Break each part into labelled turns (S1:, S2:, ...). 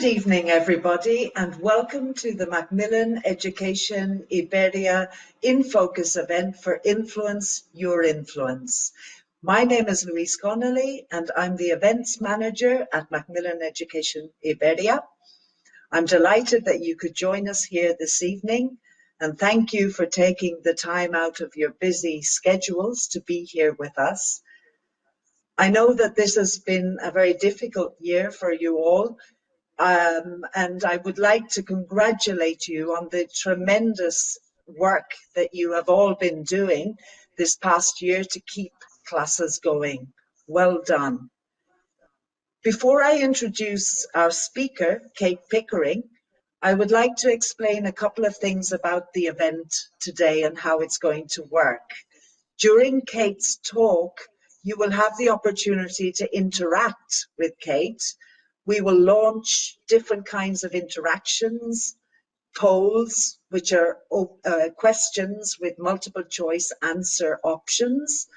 S1: Good evening, everybody, and welcome to the Macmillan Education Iberia In Focus event for Influence Your Influence. My name is Louise Connolly, and I'm the events manager at Macmillan Education Iberia. I'm delighted that you could join us here this evening, and thank you for taking the time out of your busy schedules to be here with us. I know that this has been a very difficult year for you all, and I would like to congratulate you on the tremendous work that you have all been doing this past year to keep classes going. Well done. Before I introduce our speaker, Kate Pickering, I would like to explain a couple of things about the event today and how it's going to work. During Kate's talk, you will have the opportunity to interact with Kate. We will launch different kinds of interactions, polls, which are questions with multiple choice answer options,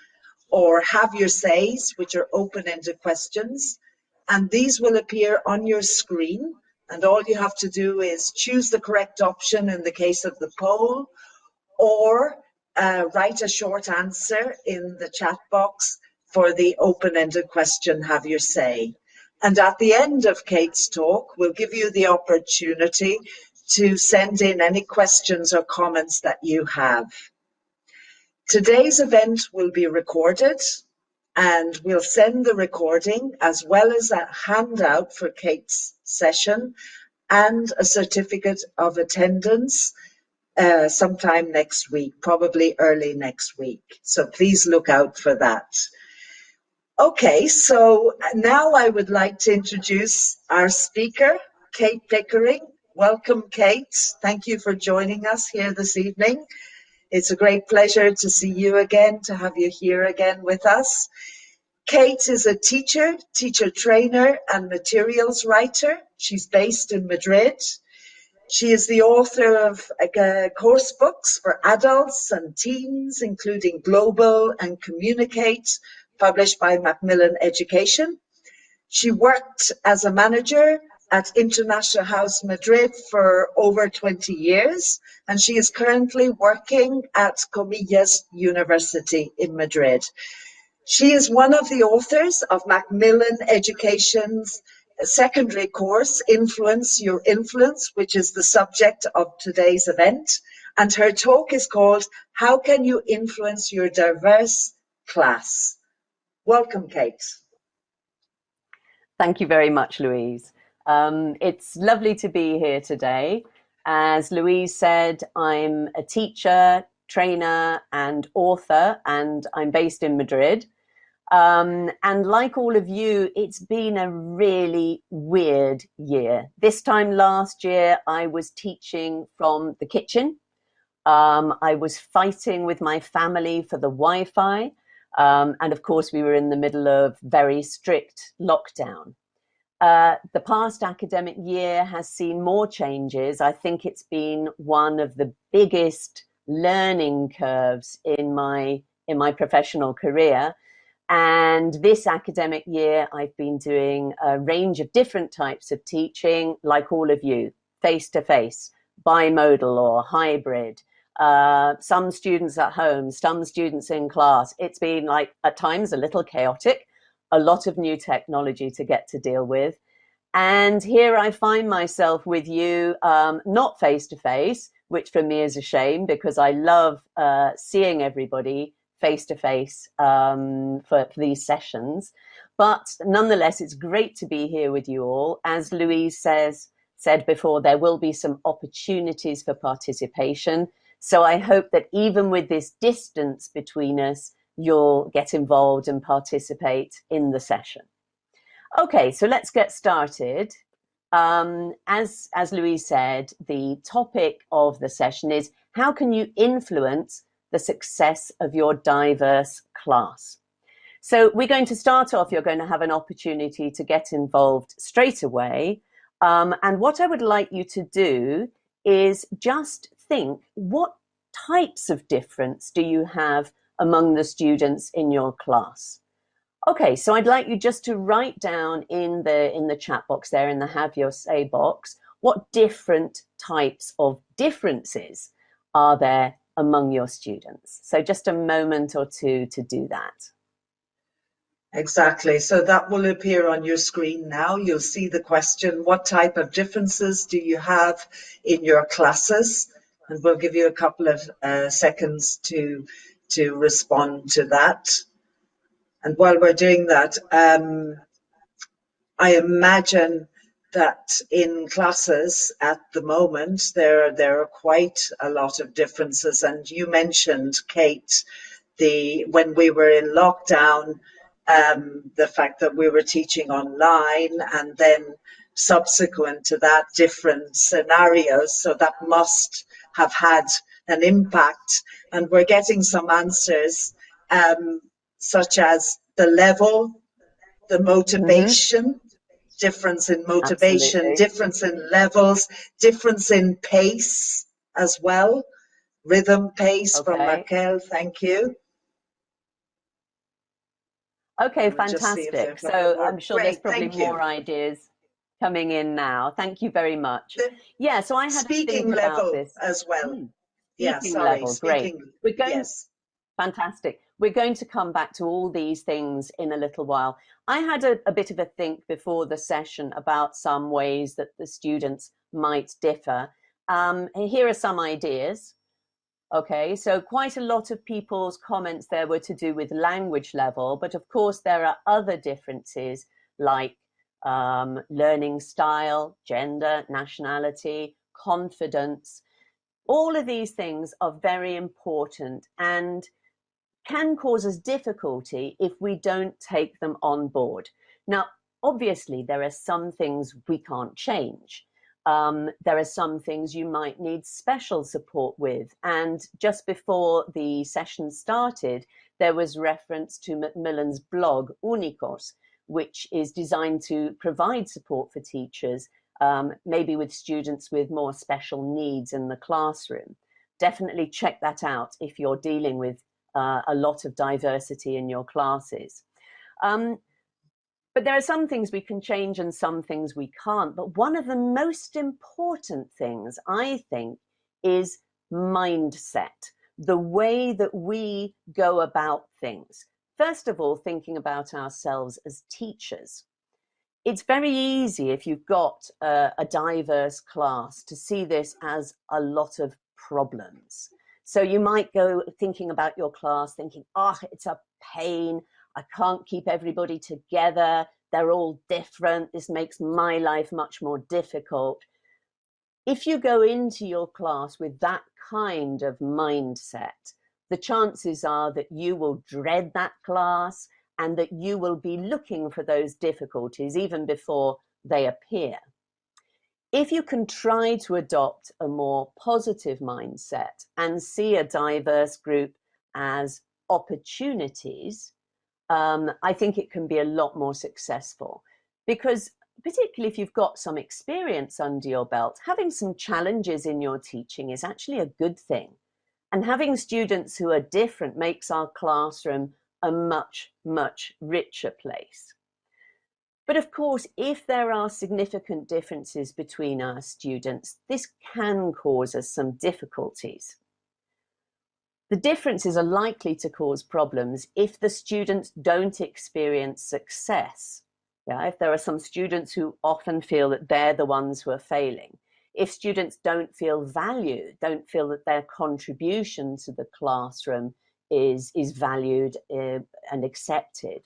S1: or have your says, which are open-ended questions. And these will appear on your screen. And all you have to do is choose the correct option in the case of the poll, or write a short answer in the chat box for the open-ended question, have your say. And at the end of Kate's talk, we'll give you the opportunity to send in any questions or comments that you have. Today's event will be recorded, and we'll send the recording as well as a handout for Kate's session and a certificate of attendance sometime next week, probably early next week. So please look out for that. Okay, so now I would like to introduce our speaker, Kate Pickering. Welcome, Kate. Thank you for joining us here this evening. It's a great pleasure to see you again, to have you here again with us. Kate is a teacher trainer, and materials writer. She's based in Madrid. She is the author of course books for adults and teens, including Global and Communicate, published by Macmillan Education. She worked as a manager at International House Madrid for over 20 years, and she is currently working at Comillas University in Madrid. She is one of the authors of Macmillan Education's secondary course, Influence Your Influence, which is the subject of today's event. And her talk is called, How Can You Influence Your Diverse Class? Welcome, Kate.
S2: Thank you very much, Louise. It's lovely to be here today. As Louise said, I'm a teacher, trainer, and author, and I'm based in Madrid. And like all of you, it's been a really weird year. This time last year, I was teaching from the kitchen. I was fighting with my family for the Wi-Fi. And of course, we were in the middle of very strict lockdown. The past academic year has seen more changes. I think it's been one of the biggest learning curves in my professional career. And this academic year, I've been doing a range of different types of teaching, like all of you, face-to-face, bimodal or hybrid, some students at home, some students in class. It's been like at times a little chaotic, a lot of new technology to get to deal with. And here I find myself with you, not face-to-face, which for me is a shame because I love seeing everybody face-to-face for these sessions. But nonetheless, it's great to be here with you all. As Louise said before, there will be some opportunities for participation. So I hope that even with this distance between us, you'll get involved and participate in the session. Okay, so let's get started. As Louise said, the topic of the session is how can you influence the success of your diverse class? So we're going to start off, you're going to have an opportunity to get involved straight away. And what I would like you to do is just think, what types of difference do you have among the students in your class? Okay, so I'd like you just to write down in the chat box there, in the Have Your Say box, what different types of differences are there among your students. So just a moment or two to do that.
S1: Exactly. So that will appear on your screen now. You'll see the question, what type of differences do you have in your classes? And we'll give you a couple of seconds to respond to that. And while we're doing that, I imagine that in classes at the moment, there are quite a lot of differences. And you mentioned, Kate, when we were in lockdown, the fact that we were teaching online, and then subsequent to that, different scenarios. So that must have had an impact. And we're getting some answers, such as the level, the
S2: Mm-hmm.
S1: motivation, difference in motivation,
S2: Absolutely.
S1: difference in levels, difference in pace as well. Rhythm, pace from
S2: Okay.
S1: Raquel, thank you.
S2: Okay,
S1: Let me just see if
S2: fantastic.
S1: there's any
S2: So
S1: more.
S2: I'm sure there's
S1: Great,
S2: probably
S1: thank
S2: more
S1: you.
S2: ideas coming in now. Thank you very much.
S1: The
S2: Yeah, so I had to
S1: speaking
S2: think about
S1: level
S2: this.
S1: as well.
S2: Hmm.
S1: Yeah,
S2: Speaking
S1: sorry,
S2: level, great.
S1: speaking,
S2: We're going,
S1: yes.
S2: fantastic. We're going to come back to all these things in a little while. I had a bit of a think before the session about some ways that the students might differ. Here are some ideas. Okay, so quite a lot of people's comments there were to do with language level, but of course there are other differences like learning style, gender, nationality, confidence. All of these things are very important and can cause us difficulty if we don't take them on board. Now, obviously, there are some things we can't change. There are some things you might need special support with. And just before the session started, there was reference to Macmillan's blog, Unicos, which is designed to provide support for teachers, maybe with students with more special needs in the classroom. Definitely check that out if you're dealing with a lot of diversity in your classes. But there are some things we can change and some things we can't. But one of the most important things, I think, is mindset, the way that we go about things. First of all, thinking about ourselves as teachers. It's very easy if you've got a diverse class to see this as a lot of problems. So you might go thinking about your class, thinking, oh, it's a pain. I can't keep everybody together. They're all different. This makes my life much more difficult. If you go into your class with that kind of mindset, the chances are that you will dread that class and that you will be looking for those difficulties even before they appear. If you can try to adopt a more positive mindset and see a diverse group as opportunities, I think it can be a lot more successful, because particularly if you've got some experience under your belt, having some challenges in your teaching is actually a good thing. And having students who are different makes our classroom a much, much richer place. But of course, if there are significant differences between our students, this can cause us some difficulties. The differences are likely to cause problems if the students don't experience success. Yeah, if there are some students who often feel that they're the ones who are failing, if students don't feel valued, don't feel that their contribution to the classroom is valued and accepted,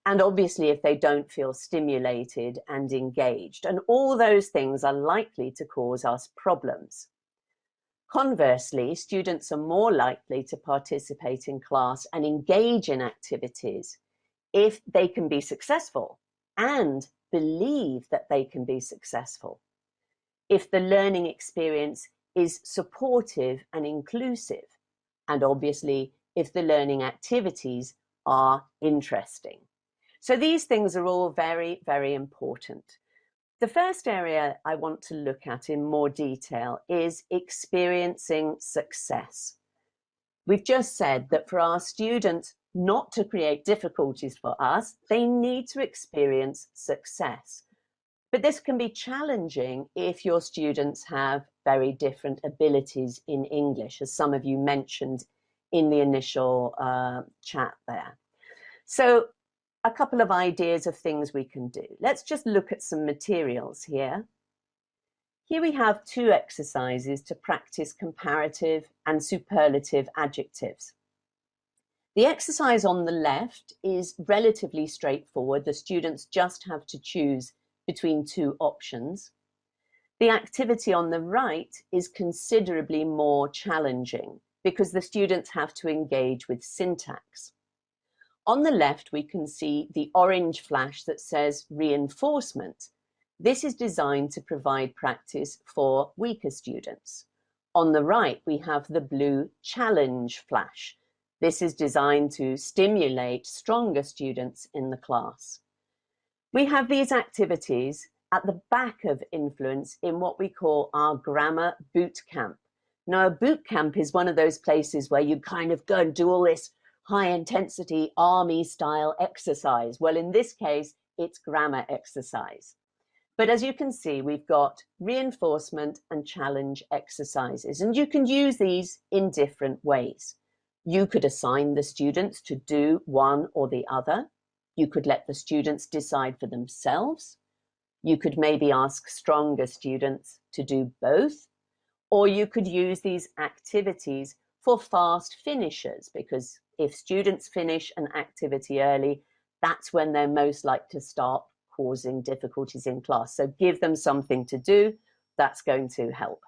S2: and obviously if they don't feel stimulated and engaged, and all those things are likely to cause us problems. Conversely, students are more likely to participate in class and engage in activities if they can be successful and believe that they can be successful. If the learning experience is supportive and inclusive, and obviously if the learning activities are interesting. So these things are all very, very important. The first area I want to look at in more detail is experiencing success. We've just said that for our students not to create difficulties for us. They need to experience success. But this can be challenging if your students have very different abilities in English, as some of you mentioned in the initial chat there. So a couple of ideas of things we can do. Let's just look at some materials here. Here we have 2 exercises to practice comparative and superlative adjectives. The exercise on the left is relatively straightforward. The students just have to choose between 2 options. The activity on the right is considerably more challenging because the students have to engage with syntax. On the left, we can see the orange flash that says reinforcement. This is designed to provide practice for weaker students. On the right, we have the blue challenge flash. This is designed to stimulate stronger students in the class. We have these activities at the back of Influence in what we call our grammar boot camp. Now, a boot camp is one of those places where you kind of go and do all this high intensity army style exercise. Well, in this case, it's grammar exercise. But as you can see, we've got reinforcement and challenge exercises, and you can use these in different ways. You could assign the students to do one or the other. You could let the students decide for themselves. You could maybe ask stronger students to do both, or you could use these activities for fast finishers, because if students finish an activity early, that's when they're most likely to start causing difficulties in class. So give them something to do. That's going to help.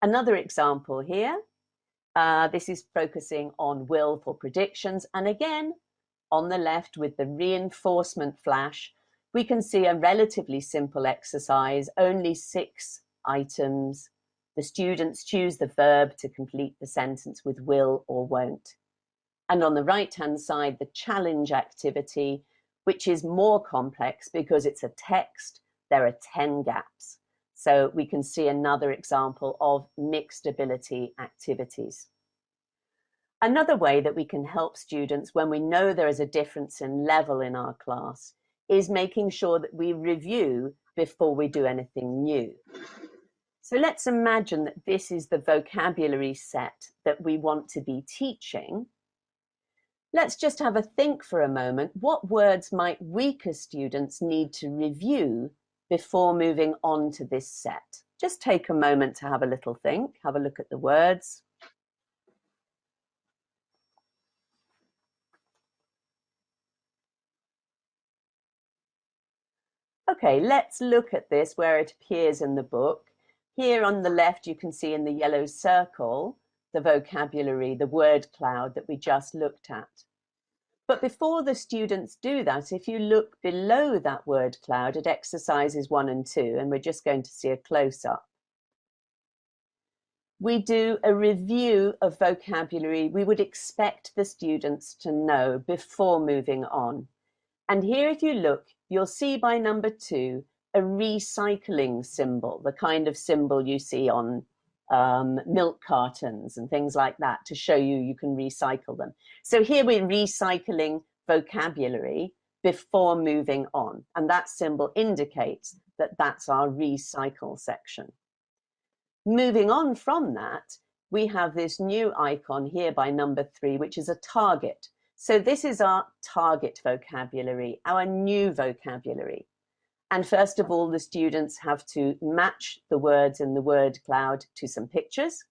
S2: Another example here, this is focusing on will for predictions. And again, on the left with the reinforcement flash, we can see a relatively simple exercise, only 6 items. The students choose the verb to complete the sentence with will or won't. And on the right-hand side, the challenge activity, which is more complex because it's a text. There are 10 gaps. So we can see another example of mixed ability activities. Another way that we can help students when we know there is a difference in level in our class is making sure that we review before we do anything new. So let's imagine that this is the vocabulary set that we want to be teaching. Let's just have a think for a moment. What words might weaker students need to review before moving on to this set? Just take a moment to have a little think, have a look at the words. Okay, let's look at this where it appears in the book. Here on the left, you can see in the yellow circle, the vocabulary, the word cloud that we just looked at. But before the students do that, if you look below that word cloud at exercises 1 and 2, and we're just going to see a close-up, we do a review of vocabulary we would expect the students to know before moving on. And here, if you look, you'll see by number 2, a recycling symbol, the kind of symbol you see on milk cartons and things like that to show you can recycle them. So here we're recycling vocabulary before moving on. And that symbol indicates that that's our recycle section. Moving on from that, we have this new icon here by number 3, which is a target. So this is our target vocabulary, our new vocabulary. And first of all, the students have to match the words in the word cloud to some pictures.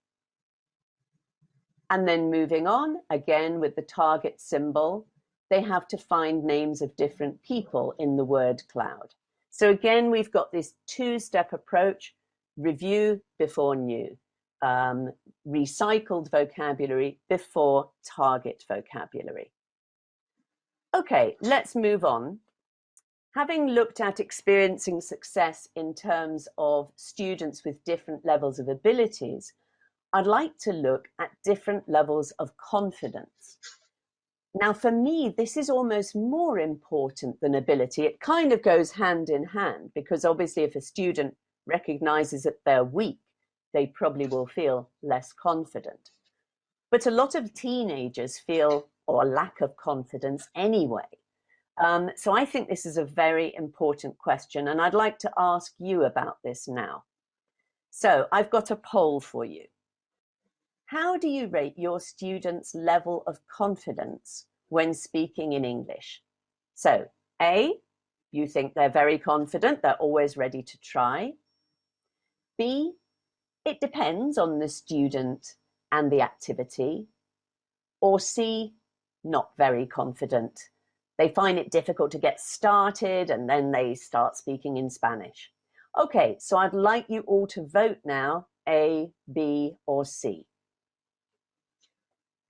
S2: And then moving on, again with the target symbol, they have to find names of different people in the word cloud. So again, we've got this 2-step approach, review before new, recycled vocabulary before target vocabulary. Okay, let's move on. Having looked at experiencing success in terms of students with different levels of abilities, I'd like to look at different levels of confidence. Now, for me, this is almost more important than ability. It kind of goes hand in hand, because obviously if a student recognizes that they're weak, they probably will feel less confident. But a lot of teenagers feel or lack of confidence anyway? So I think this is a very important question, and I'd like to ask you about this now. So I've got a poll for you. How do you rate your students' level of confidence when speaking in English? So A, you think they're very confident, they're always ready to try. B, it depends on the student and the activity. Or C, not very confident. They find it difficult to get started and then they start speaking in Spanish. Okay, so I'd like you all to vote now, A, B, or C.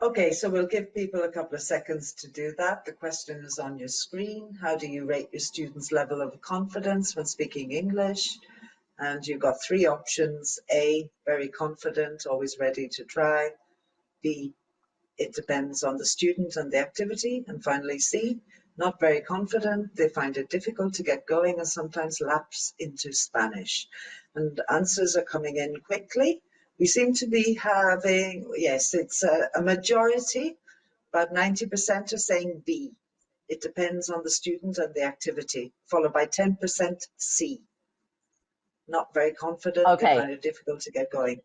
S1: Okay, so we'll give people a couple of seconds to do that. The question is on your screen. How do you rate your students' level of confidence when speaking English? And you've got three options. A, very confident, always ready to try. B, it depends on the student and the activity. And finally, C, not very confident. They find it difficult to get going and sometimes lapse into Spanish. And answers are coming in quickly. We seem to be having, yes, it's a majority, about 90% are saying B. It depends on the student and the activity, followed by 10% C. Not very confident, they
S2: Okay,
S1: find it difficult to get going.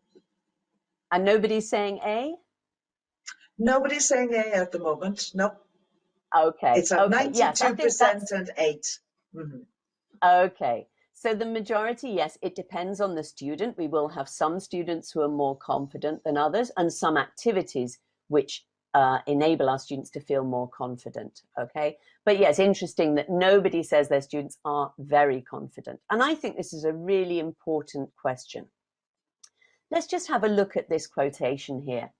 S2: and nobody's saying A?
S1: Nobody's saying A at the moment, nope.
S2: Okay,
S1: It's at
S2: okay, yes, I think
S1: 92%
S2: that's
S1: and 8.
S2: okay. So the majority, yes, it depends on the student. We will have some students who are more confident than others and some activities which enable our students to feel more confident, okay? But yes, interesting that nobody says their students are very confident. And I think this is a really important question. Let's just have a look at this quotation here.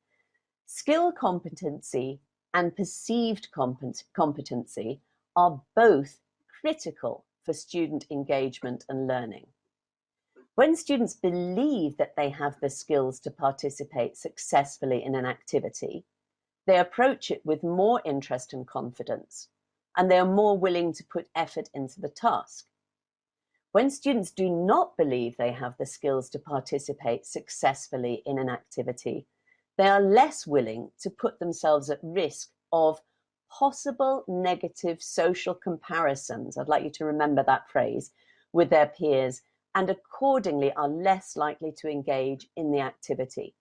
S2: Skill competency and perceived competency are both critical for student engagement and learning. When students believe that they have the skills to participate successfully in an activity, they approach it with more interest and confidence, and they are more willing to put effort into the task. When students do not believe they have the skills to participate successfully in an activity, they are less willing to put themselves at risk of possible negative social comparisons, I'd like you to remember that phrase, with their peers, and accordingly are less likely to engage in the activity.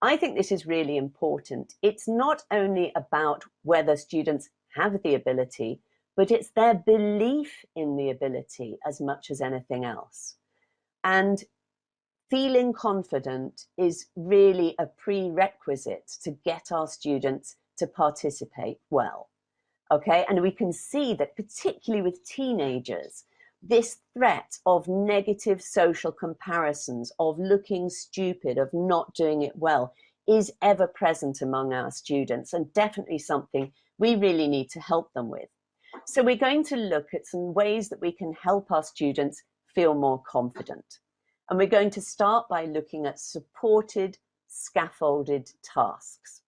S2: I think this is really important. It's not only about whether students have the ability, but it's their belief in the ability as much as anything else. And feeling confident is really a prerequisite to get our students to participate well. Okay, and we can see that particularly with teenagers, this threat of negative social comparisons, of looking stupid, of not doing it well, is ever present among our students, and definitely something we really need to help them with. So we're going to look at some ways that we can help our students feel more confident. And we're going to start by looking at supported, scaffolded tasks.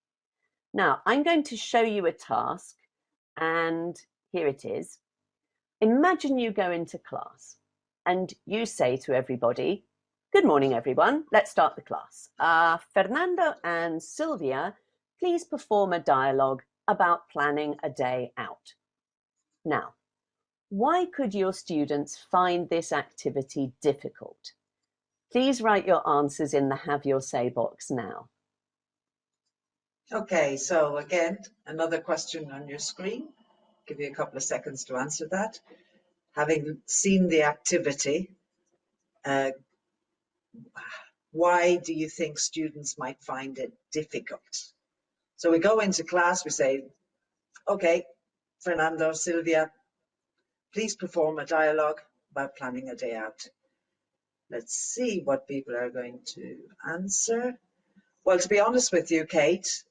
S2: Now, I'm going to show you a task, and here it is. Imagine you go into class and you say to everybody, "Good morning, everyone. Let's start the class. Fernando and Sylvia, please perform a dialogue about planning a day out." Now, why could your students find this activity difficult? Please write your answers in the Have Your Say box now.
S1: Okay, so again, another question on your screen. Give you a couple of seconds to answer that. Having seen the activity, why do you think students might find it difficult? So we go into class, we say, okay, Fernando, Sylvia, please perform a dialogue about planning a day out. Let's see what people are going to answer. Well, to be honest with you, Kate,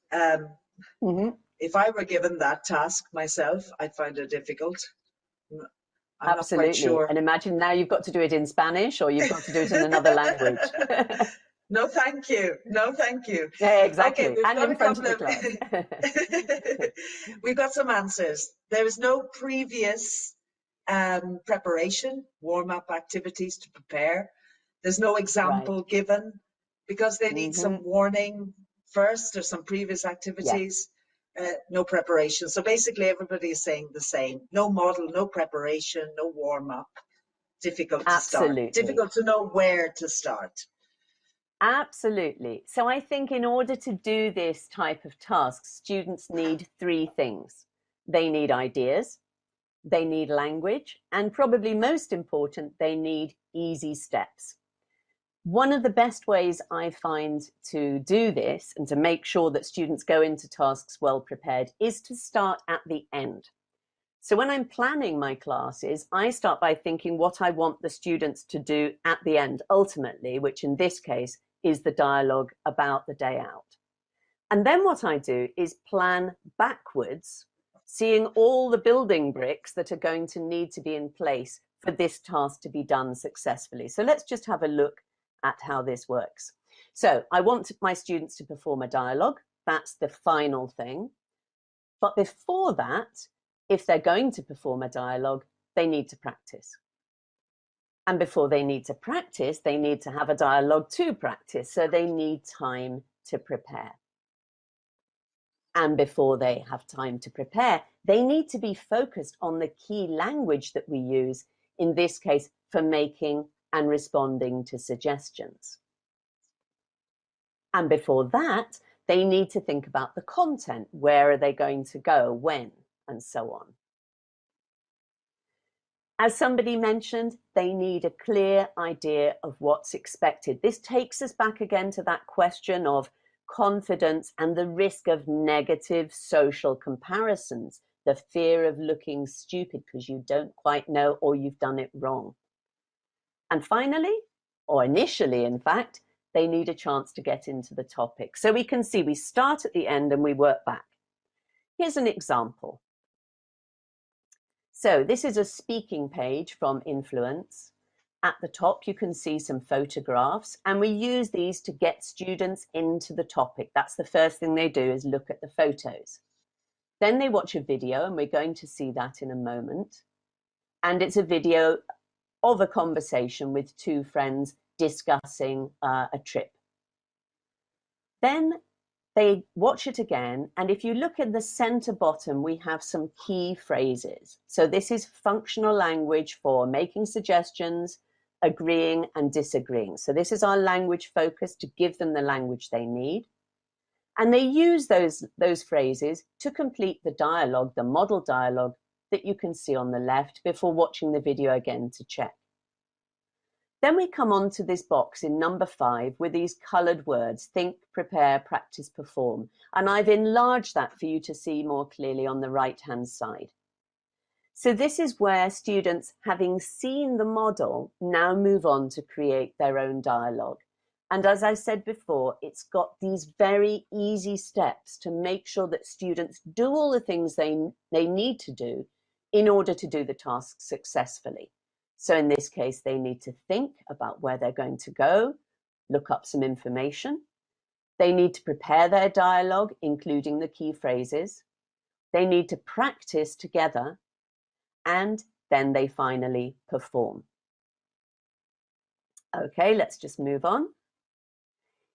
S1: if I were given that task myself, I'd find it difficult. I'm not quite
S2: Absolutely.
S1: sure.
S2: And imagine now you've got to do it in Spanish or you've got to do it in another language.
S1: No, thank you. No, thank you.
S2: Yeah, exactly.
S1: Okay, we've
S2: And
S1: got
S2: in
S1: a
S2: front of
S1: couple
S2: the
S1: of
S2: class.
S1: we've got some answers. There is no previous preparation, warm-up activities to prepare. There's no
S2: Right.
S1: example given because they need some
S2: Mm-hmm.
S1: warning first or some previous
S2: Yes.
S1: activities. no preparation. So basically everybody is saying the same. No model, no preparation, no warm-up. Difficult to start.
S2: Absolutely.
S1: Difficult to know where to start.
S2: Absolutely. So I think in order to do this type of task, students need three things. They need ideas, they need language, and probably most important, they need easy steps. One of the best ways I find to do this and to make sure that students go into tasks well prepared is to start at the end. So when I'm planning my classes, I start by thinking what I want the students to do at the end, ultimately, which in this case is the dialogue about the day out. And then what I do is plan backwards, seeing all the building bricks that are going to need to be in place for this task to be done successfully. So let's just have a look at how this works. So I want my students to perform a dialogue. That's the final thing. But before that, if they're going to perform a dialogue, they need to practice. And before they need to practice, they need to have a dialogue to practice. So they need time to prepare. And before they have time to prepare, they need to be focused on the key language that we use, in this case, for making and responding to suggestions. And before that, they need to think about the content. Where are they going to go, when, and so on. As somebody mentioned, they need a clear idea of what's expected. This takes us back again to that question of confidence and the risk of negative social comparisons, the fear of looking stupid because you don't quite know or you've done it wrong. And finally, or initially in fact, they need a chance to get into the topic. So we can see we start at the end and we work back. Here's an example. So this is a speaking page from Influence. At the top, you can see some photographs, and we use these to get students into the topic. That's the first thing they do, is look at the photos. Then they watch a video, and we're going to see that in a moment. And it's a video of a conversation with two friends discussing a trip. Then they watch it again, and if you look at the center bottom, we have some key phrases. So this is functional language for making suggestions, agreeing and disagreeing. So this is our language focus to give them the language they need. And they use those phrases to complete the dialogue, the model dialogue that you can see on the left before watching the video again to check. Then we come on to this box in number 5 with these colored words, think, prepare, practice, perform. And I've enlarged that for you to see more clearly on the right-hand side. So this is where students, having seen the model, now move on to create their own dialogue. And as I said before, it's got these very easy steps to make sure that students do all the things they need to do in order to do the task successfully. So in this case, they need to think about where they're going to go, look up some information. They need to prepare their dialogue, including the key phrases. They need to practice together, and then they finally perform. Okay, let's just move on.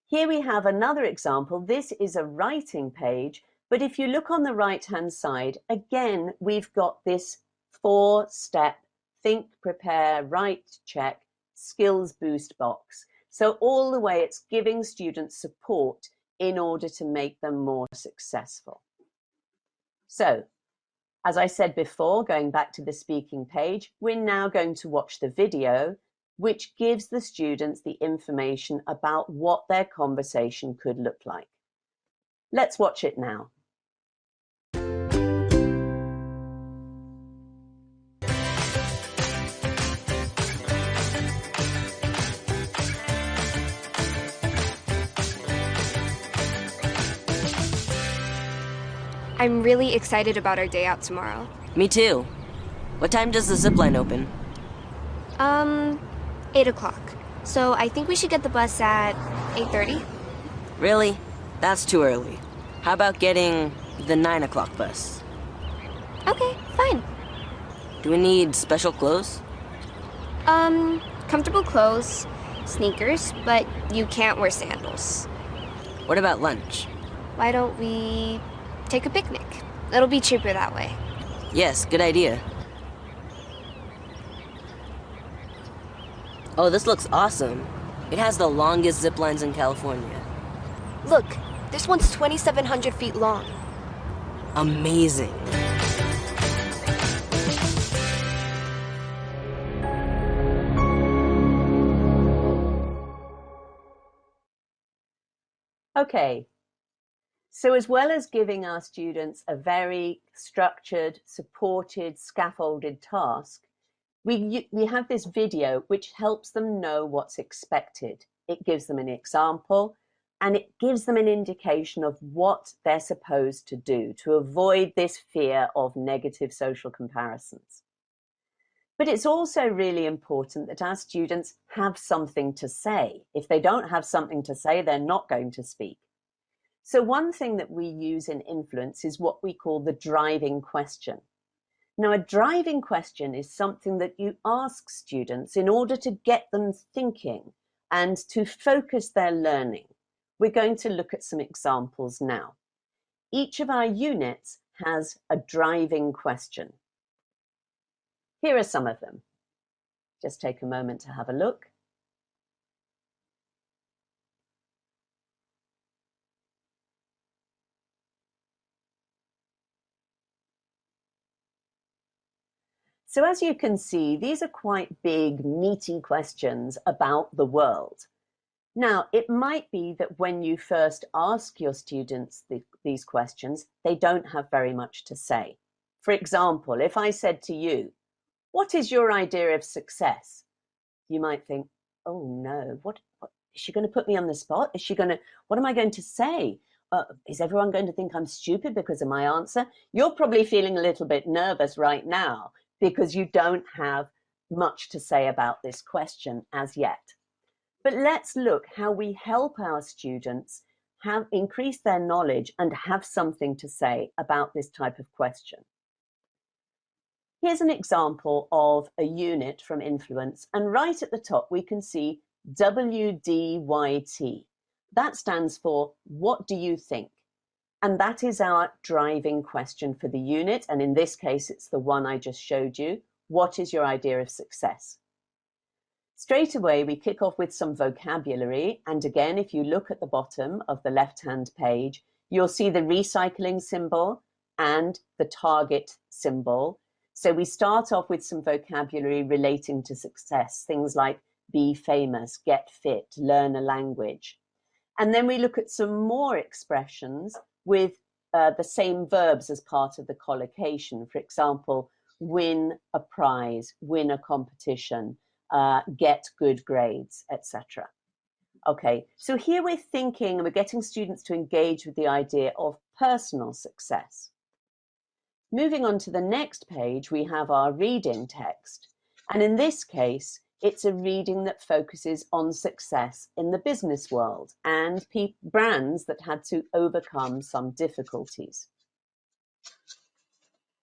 S2: Here we have another example. This is a writing page, but if you look on the right-hand side, again, we've got this 4-step think, prepare, write, check, skills boost box. So all the way it's giving students support in order to make them more successful. So, as I said before, going back to the speaking page, we're now going to watch the video, which gives the students the information about what their conversation could look like. Let's watch it now.
S3: I'm really excited about our day out tomorrow.
S4: Me too. What time does the zip line open?
S3: 8 o'clock. So I think we should get the bus at 8:30.
S4: Really? That's too early. How about getting the 9 o'clock bus?
S3: Okay, fine.
S4: Do we need special clothes?
S3: Comfortable clothes, sneakers, but you can't wear sandals.
S4: What about lunch?
S3: Why don't we take a picnic. It'll be cheaper that way.
S4: Yes, good idea. Oh, this looks awesome. It has the longest zip lines in California.
S3: Look, this one's 2,700 feet long.
S4: Amazing.
S2: Okay, so as well as giving our students a very structured, supported, scaffolded task, we have this video which helps them know what's expected. It gives them an example and it gives them an indication of what they're supposed to do to avoid this fear of negative social comparisons. But it's also really important that our students have something to say. If they don't have something to say, they're not going to speak. So one thing that we use in influence is what we call the driving question. Now, a driving question is something that you ask students in order to get them thinking and to focus their learning. We're going to look at some examples now. Each of our units has a driving question. Here are some of them. Just take a moment to have a look. So as you can see, these are quite big, meaty questions about the world. Now, it might be that when you first ask your students these questions, they don't have very much to say. For example, if I said to you, "What is your idea of success?" You might think, "Oh no, what is she going to put me on the spot? What am I going to say? Is everyone going to think I'm stupid because of my answer?" You're probably feeling a little bit nervous right now because you don't have much to say about this question as yet. But let's look how we help our students increase their knowledge and have something to say about this type of question. Here's an example of a unit from Influence, and right at the top we can see WDYT. That stands for what do you think? And that is our driving question for the unit, and in this case it's the one I just showed you. What is your idea of success? Straight away we kick off with some vocabulary, and again if you look at the bottom of the left-hand page you'll see the recycling symbol and the target symbol. So we start off with some vocabulary relating to success, things like be famous, get fit, learn a language. And then we look at some more expressions with the same verbs as part of the collocation. For example, win a prize, win a competition, get good grades, etc. Okay, so here we're thinking and we're getting students to engage with the idea of personal success. Moving on to the next page, we have our reading text. And in this case, it's a reading that focuses on success in the business world and brands that had to overcome some difficulties.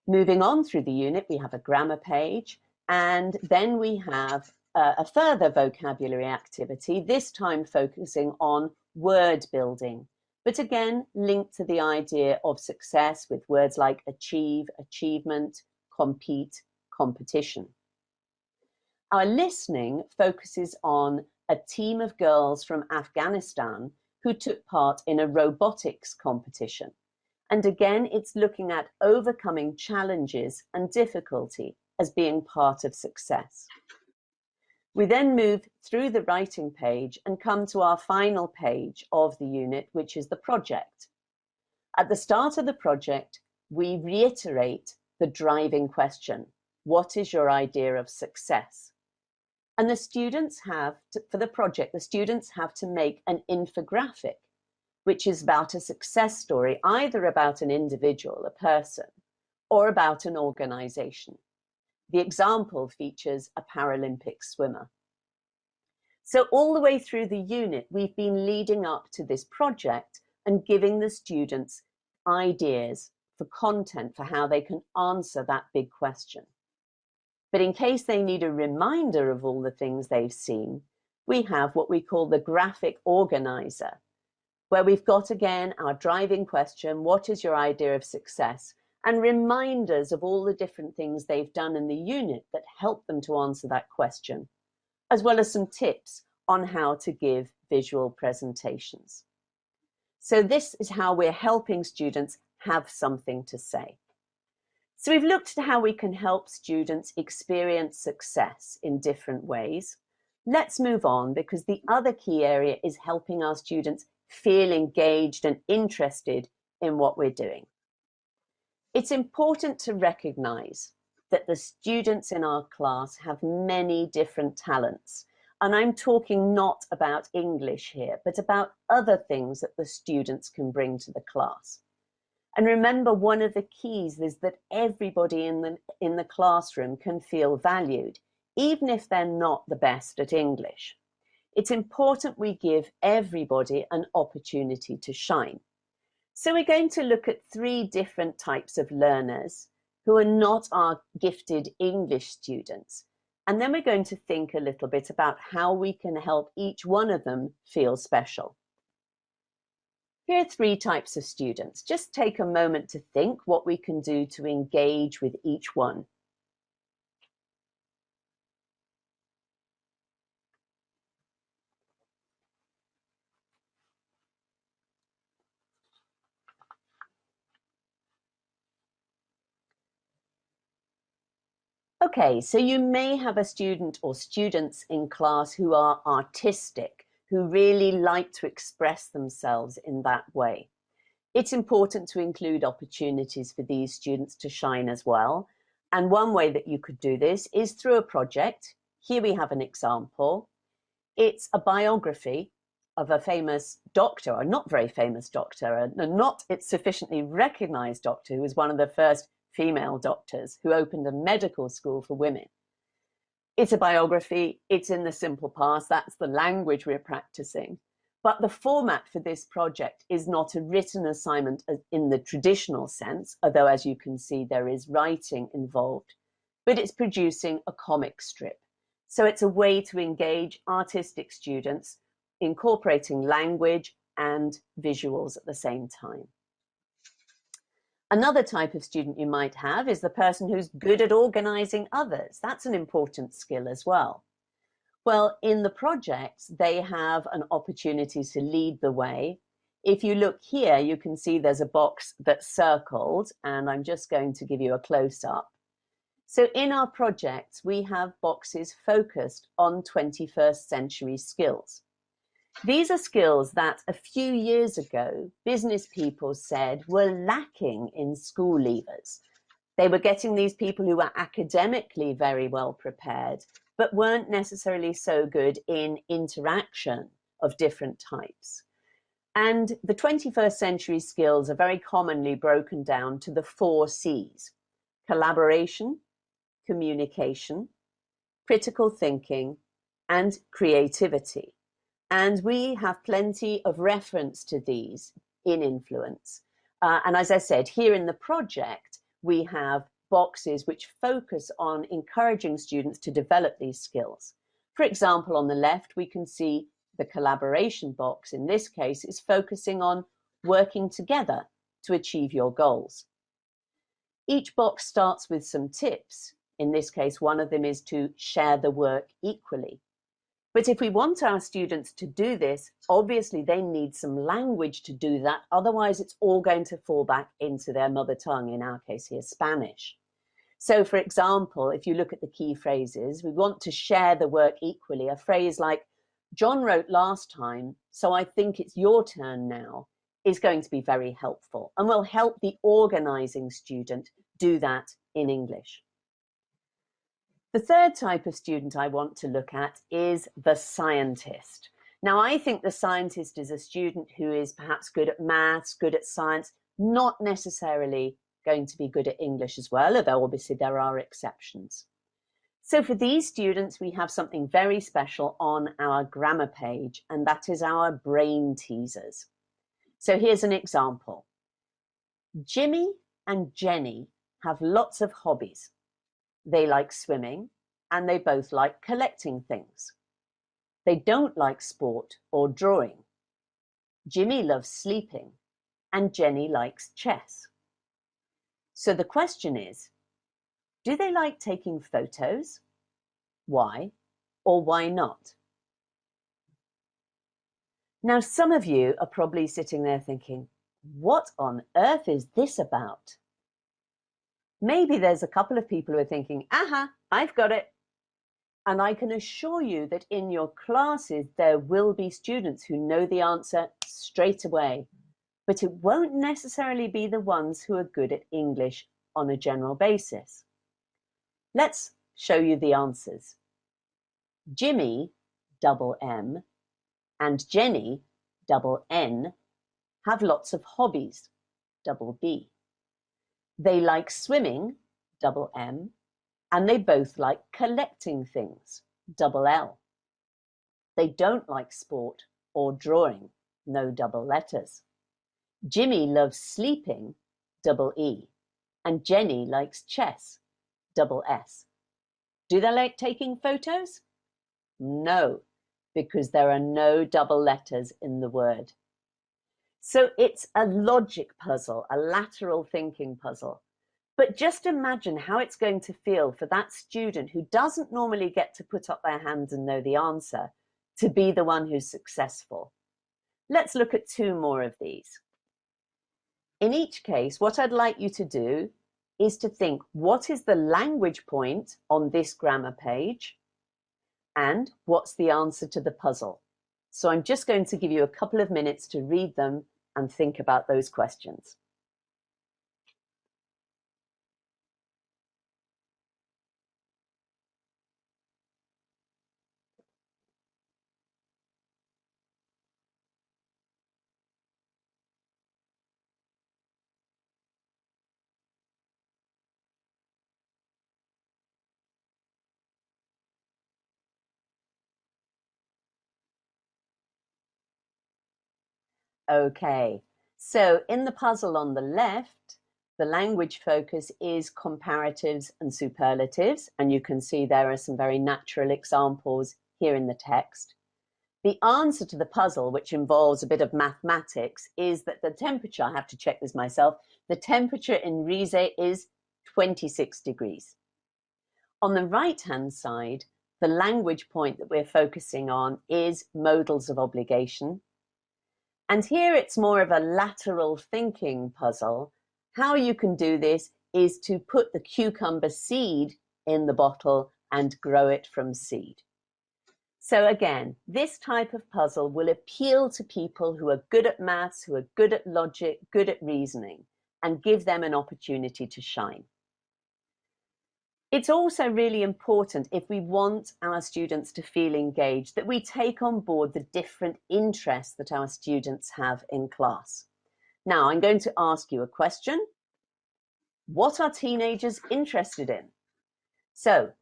S2: Moving on through the unit, we have a grammar page, and then we have a further vocabulary activity, this time focusing on word building, but again linked to the idea of success with words like achieve, achievement, compete, competition. Our listening focuses on a team of girls from Afghanistan who took part in a robotics competition. And again, it's looking at overcoming challenges and difficulty as being part of success. We then move through the writing page and come to our final page of the unit, which is the project. At the start of the project, we reiterate the driving question. What is your idea of success? And the students have to, for the project, the students have to make an infographic, which is about a success story, either about an individual, a person, or about an organization. The example features a Paralympic swimmer. So all the way through the unit, we've been leading up to this project and giving the students ideas for content for how they can answer that big question. But in case they need a reminder of all the things they've seen, we have what we call the graphic organizer, where we've got again our driving question, what is your idea of success? And reminders of all the different things they've done in the unit that help them to answer that question, as well as some tips on how to give visual presentations. So this is how we're helping students have something to say. So we've looked at how we can help students experience success in different ways. Let's move on, because the other key area is helping our students feel engaged and interested in what we're doing. It's important to recognize that the students in our class have many different talents. And I'm talking not about English here, but about other things that the students can bring to the class. And remember, one of the keys is that everybody in the classroom can feel valued, even if they're not the best at English. It's important we give everybody an opportunity to shine. So we're going to look at 3 different types of learners who are not our gifted English students. And then we're going to think a little bit about how we can help each one of them feel special. Here are 3 types of students. Just take a moment to think what we can do to engage with each one. Okay, so you may have a student or students in class who are artistic, who really like to express themselves in that way. It's important to include opportunities for these students to shine as well. And one way that you could do this is through a project. Here we have an example. It's a biography of a famous doctor, or not very famous doctor, a not sufficiently recognized doctor, who was one of the first female doctors who opened a medical school for women. It's a biography, it's in the simple past, that's the language we're practicing. But the format for this project is not a written assignment in the traditional sense, although as you can see there is writing involved, but it's producing a comic strip. So it's a way to engage artistic students, incorporating language and visuals at the same time. Another type of student you might have is the person who's good at organizing others. That's an important skill as well. Well, in the projects, they have an opportunity to lead the way. If you look here, you can see there's a box that's circled, and I'm just going to give you a close-up. So in our projects, we have boxes focused on 21st century skills. These are skills that a few years ago, business people said were lacking in school leavers. They were getting these people who were academically very well prepared, but weren't necessarily so good in interaction of different types. And the 21st century skills are very commonly broken down to the 4 C's: collaboration, communication, critical thinking, and creativity. And we have plenty of reference to these in Influence. And as I said, here in the project, we have boxes which focus on encouraging students to develop these skills. For example, on the left, we can see the collaboration box. In this case, is focusing on working together to achieve your goals. Each box starts with some tips. In this case, one of them is to share the work equally. But if we want our students to do this, obviously they need some language to do that. Otherwise, it's all going to fall back into their mother tongue, in our case here, Spanish. So for example, if you look at the key phrases, we want to share the work equally. A phrase like, John wrote last time, so I think it's your turn now, is going to be very helpful and will help the organizing student do that in English. The third type of student I want to look at is the scientist. Now, I think the scientist is a student who is perhaps good at maths, good at science, not necessarily going to be good at English as well, although obviously there are exceptions. So for these students, we have something very special on our grammar page, and that is our brain teasers. So here's an example. Jimmy and Jenny have lots of hobbies. They like swimming, and they both like collecting things. They don't like sport or drawing. Jimmy loves sleeping, and Jenny likes chess. So the question is, do they like taking photos? Why or why not? Now, some of you are probably sitting there thinking, what on earth is this about? Maybe there's a couple of people who are thinking, aha, I've got it. And I can assure you that in your classes, there will be students who know the answer straight away, but it won't necessarily be the ones who are good at English on a general basis. Let's show you the answers. Jimmy, double M, and Jenny, double N, have lots of hobbies, double B. They like swimming, double M, and they both like collecting things, double L. They don't like sport or drawing, no double letters. Jimmy loves sleeping, double E, and Jenny likes chess, double S. Do they like taking photos? No, because there are no double letters in the word. So it's a logic puzzle, a lateral thinking puzzle. But just imagine how it's going to feel for that student who doesn't normally get to put up their hands and know the answer to be the one who's successful. Let's look at two more of these. In each case, what I'd like you to do is to think, what is the language point on this grammar page? And what's the answer to the puzzle? So I'm just going to give you a couple of minutes to read them and think about those questions. Okay, so in the puzzle on the left, the language focus is comparatives and superlatives, and you can see there are some very natural examples here in the text. The answer to the puzzle, which involves a bit of mathematics, is that the temperature, I have to check this myself, the temperature in Rize is 26 degrees. On the right-hand side, the language point that we're focusing on is modals of obligation. And here it's more of a lateral thinking puzzle. How you can do this is to put the cucumber seed in the bottle and grow it from seed. So again, this type of puzzle will appeal to people who are good at maths, who are good at logic, good at reasoning, and give them an opportunity to shine. It's also really important, if we want our students to feel engaged, that we take on board the different interests that our students have in class. Now, I'm going to ask you a question. What are teenagers interested in? So,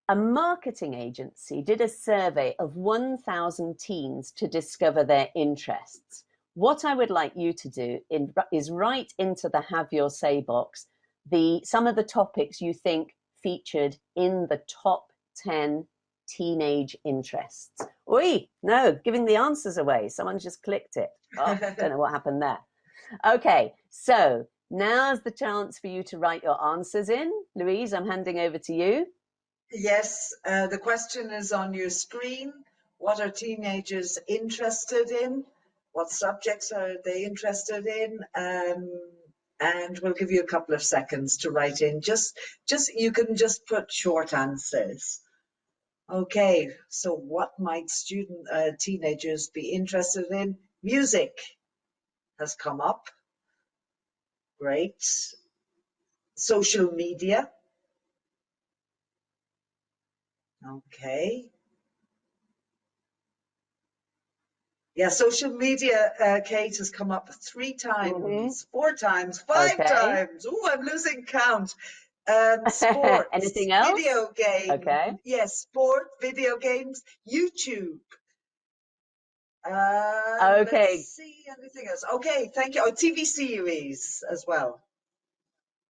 S2: a marketing agency did a survey of 1,000 teens to discover their interests. What I would like you to do is write into the Have Your Say box some of the topics you think featured in the top 10 teenage interests. Oi, no, giving the answers away. Someone just clicked it. Oh, don't know what happened there. Okay, so now's the chance for you to write your answers in. Louise, I'm handing over to you.
S1: Yes, the question is on your screen. What are teenagers interested in? What subjects are they interested in? And we'll give you a couple of seconds to write in. You can just put short answers. Okay, so what might teenagers be interested in? Music has come up. Great. Social media. Okay. Yeah, social media, Kate, has come up 3 times, 4 times, 5 times. Oh, I'm losing count. Sports.
S2: Anything else?
S1: Video games.
S2: Okay.
S1: Yes, sport, video games, YouTube.
S2: Okay.
S1: Let's see, anything else? Okay, thank you. Oh, TV series as well.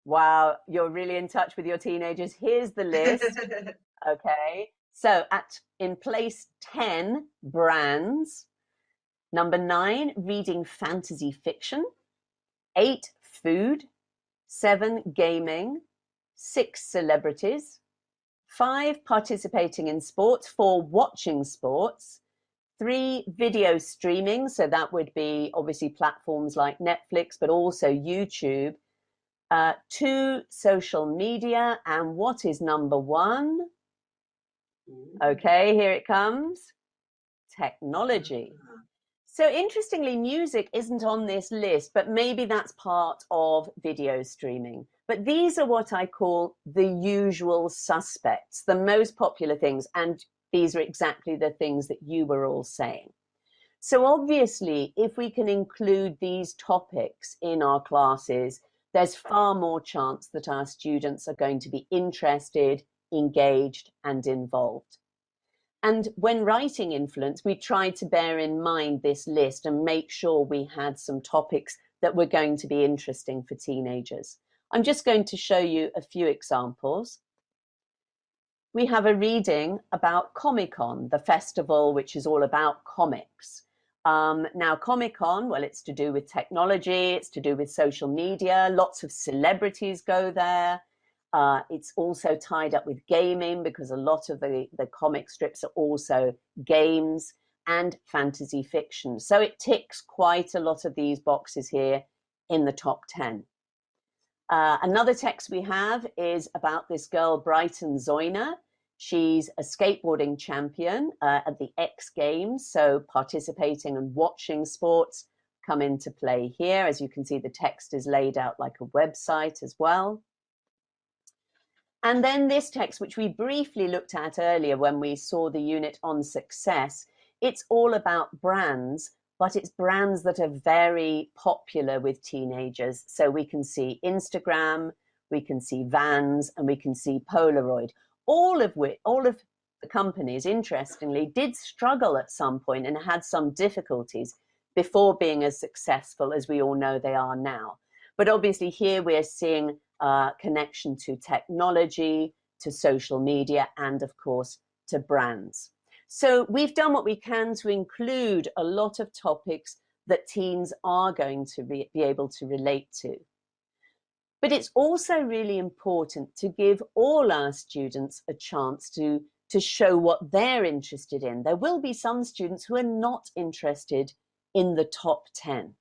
S2: Wow, you're really in touch with your teenagers. Here's the list. Okay. So in place 10, brands. Number 9, reading fantasy fiction. 8, food. 7, gaming. 6, celebrities. 5, participating in sports. 4, watching sports. 3, video streaming. So that would be obviously platforms like Netflix, but also YouTube. 2, social media. And what is number 1? Okay, here it comes. Technology. So interestingly, music isn't on this list, but maybe that's part of video streaming. But these are what I call the usual suspects, the most popular things. And these are exactly the things that you were all saying. So obviously, if we can include these topics in our classes, there's far more chance that our students are going to be interested, engaged, and involved. And when writing influence, we tried to bear in mind this list and make sure we had some topics that were going to be interesting for teenagers. I'm just going to show you a few examples. We have a reading about Comic-Con, the festival which is all about comics. Now, Comic-Con, well, it's to do with technology, it's to do with social media, lots of celebrities go there. It's also tied up with gaming because a lot of the comic strips are also games, and fantasy fiction. So it ticks quite a lot of these boxes here in the top 10. Another text we have is about this girl, Brighton Zoyner. She's a skateboarding champion at the X Games, so participating and watching sports come into play here. As you can see, the text is laid out like a website as well. And then this text, which we briefly looked at earlier when we saw the unit on success, it's all about brands, but it's brands that are very popular with teenagers. So we can see Instagram, we can see Vans, and we can see Polaroid, all of the companies, interestingly, did struggle at some point and had some difficulties before being as successful as we all know they are now. But obviously here we're seeing connection to technology, to social media, and of course to brands. So we've done what we can to include a lot of topics that teens are going to be able to relate to. But it's also really important to give all our students a chance to show what they're interested in. There will be some students who are not interested in the top 10.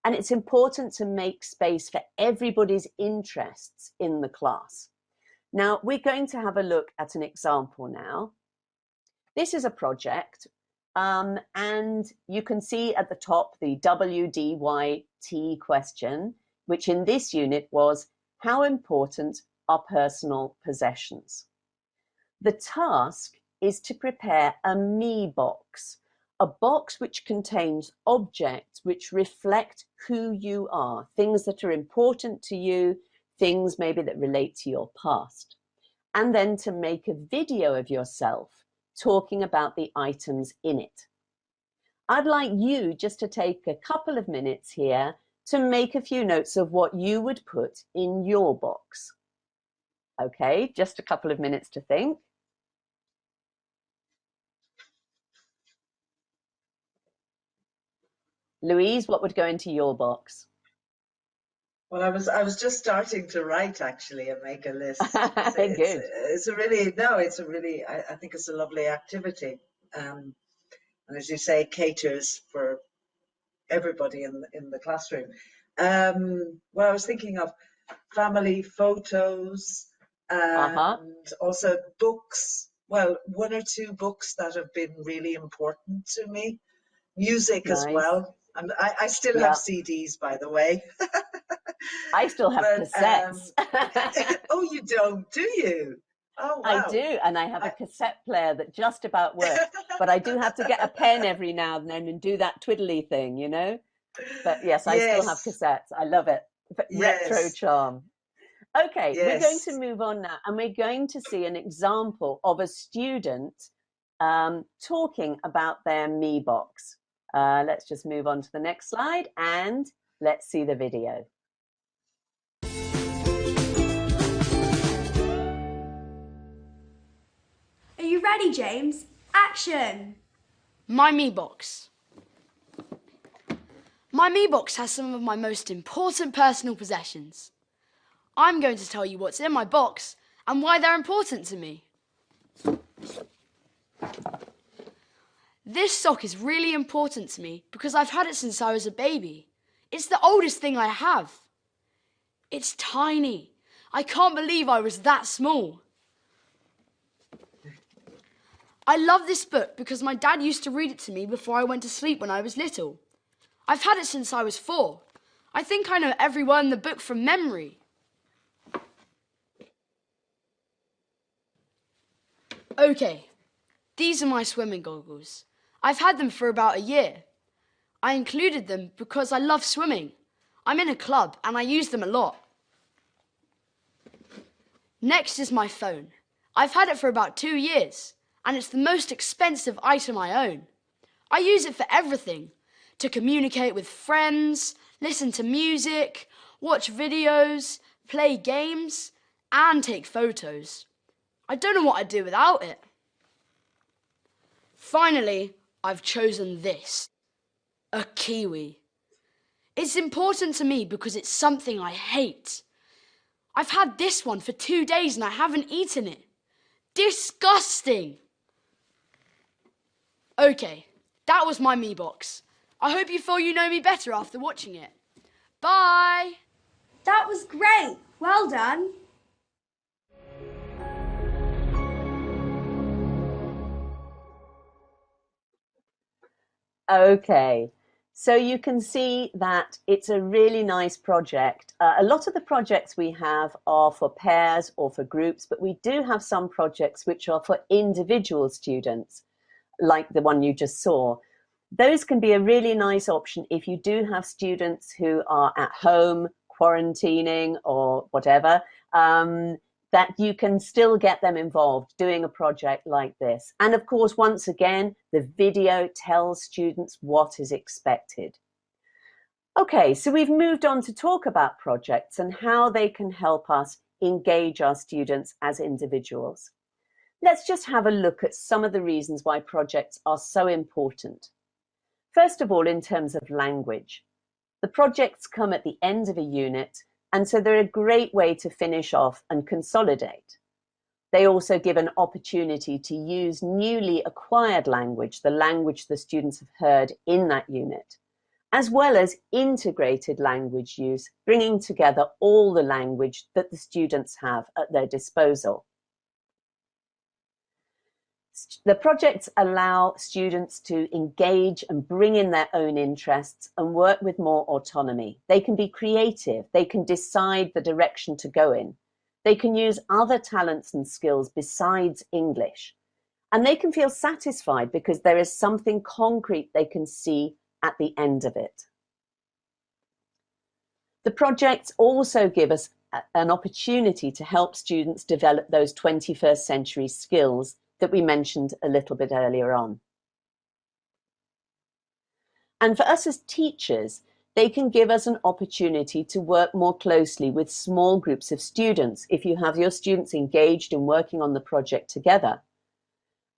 S2: And it's important to make space for everybody's interests in the class. Now, we're going to have a look at an example now. This is a project, and you can see at the top the WDYT question, which in this unit was, how important are personal possessions? The task is to prepare a me box, a box which contains objects which reflect who you are, things that are important to you, things maybe that relate to your past. And then to make a video of yourself talking about the items in it. I'd like you just to take a couple of minutes here to make a few notes of what you would put in your box. Okay, just a couple of minutes to think. Louise, what would go into your box?
S1: Well, I was just starting to write actually and make a list.
S2: Good.
S1: It's a really, no, it's a really, I think it's a lovely activity. And as you say, caters for everybody in the classroom. Well, I was thinking of family photos and also books. Well, one or two books that have been really important to me. Music as well. And I still have CDs, by the way.
S2: I still have cassettes.
S1: Oh, you don't, do you? Oh, wow.
S2: I do, and I have a cassette player that just about works, but I do have to get a pen every now and then and do that twiddly thing, you know? But yes, I still have cassettes. I love it. Retro charm. Okay, we're going to move on now, and we're going to see an example of a student talking about their me box. Let's just move on to the next slide, and let's see the video.
S5: Are you ready, James? Action!
S6: My me box.
S5: My me box has some of my most important personal possessions. I'm going to tell you what's in my box and why they're important to me. This sock is really important to me because I've had it since I was a baby. It's the oldest thing I have. It's tiny. I can't believe I was that small. I love this book because my dad used to read it to me before I went to sleep when I was little. I've had it since I was 4. I think I know every word in the book from memory. Okay, these are my swimming goggles. I've had them for about a year. I included them because I love swimming. I'm in a club and I use them a lot. Next is my phone. I've had it for about 2 years, and it's the most expensive item I own. I use it for everything, to communicate with friends, listen to music, watch videos, play games, and take photos. I don't know what I'd do without it. Finally, I've chosen this, a kiwi. It's important to me because it's something I hate. I've had this one for 2 days and I haven't eaten it. Disgusting! Okay, that was my me box. I hope you feel you know me better after watching it. Bye!
S6: That was great. Well done.
S2: Okay, so you can see that it's a really nice project. A lot of the projects we have are for pairs or for groups, but we do have some projects which are for individual students, like the one you just saw. Those can be a really nice option if you do have students who are at home, quarantining or whatever, that you can still get them involved doing a project like this. And of course, once again, the video tells students what is expected. Okay, so we've moved on to talk about projects and how they can help us engage our students as individuals. Let's just have a look at some of the reasons why projects are so important. First of all, in terms of language. The projects come at the end of a unit, and so they're a great way to finish off and consolidate. They also give an opportunity to use newly acquired language, the language the students have heard in that unit, as well as integrated language use, bringing together all the language that the students have at their disposal. The projects allow students to engage and bring in their own interests and work with more autonomy. They can be creative. They can decide the direction to go in. They can use other talents and skills besides English. And they can feel satisfied because there is something concrete they can see at the end of it. The projects also give us an opportunity to help students develop those 21st century skills that we mentioned a little bit earlier on. And for us as teachers, they can give us an opportunity to work more closely with small groups of students if you have your students engaged in working on the project together.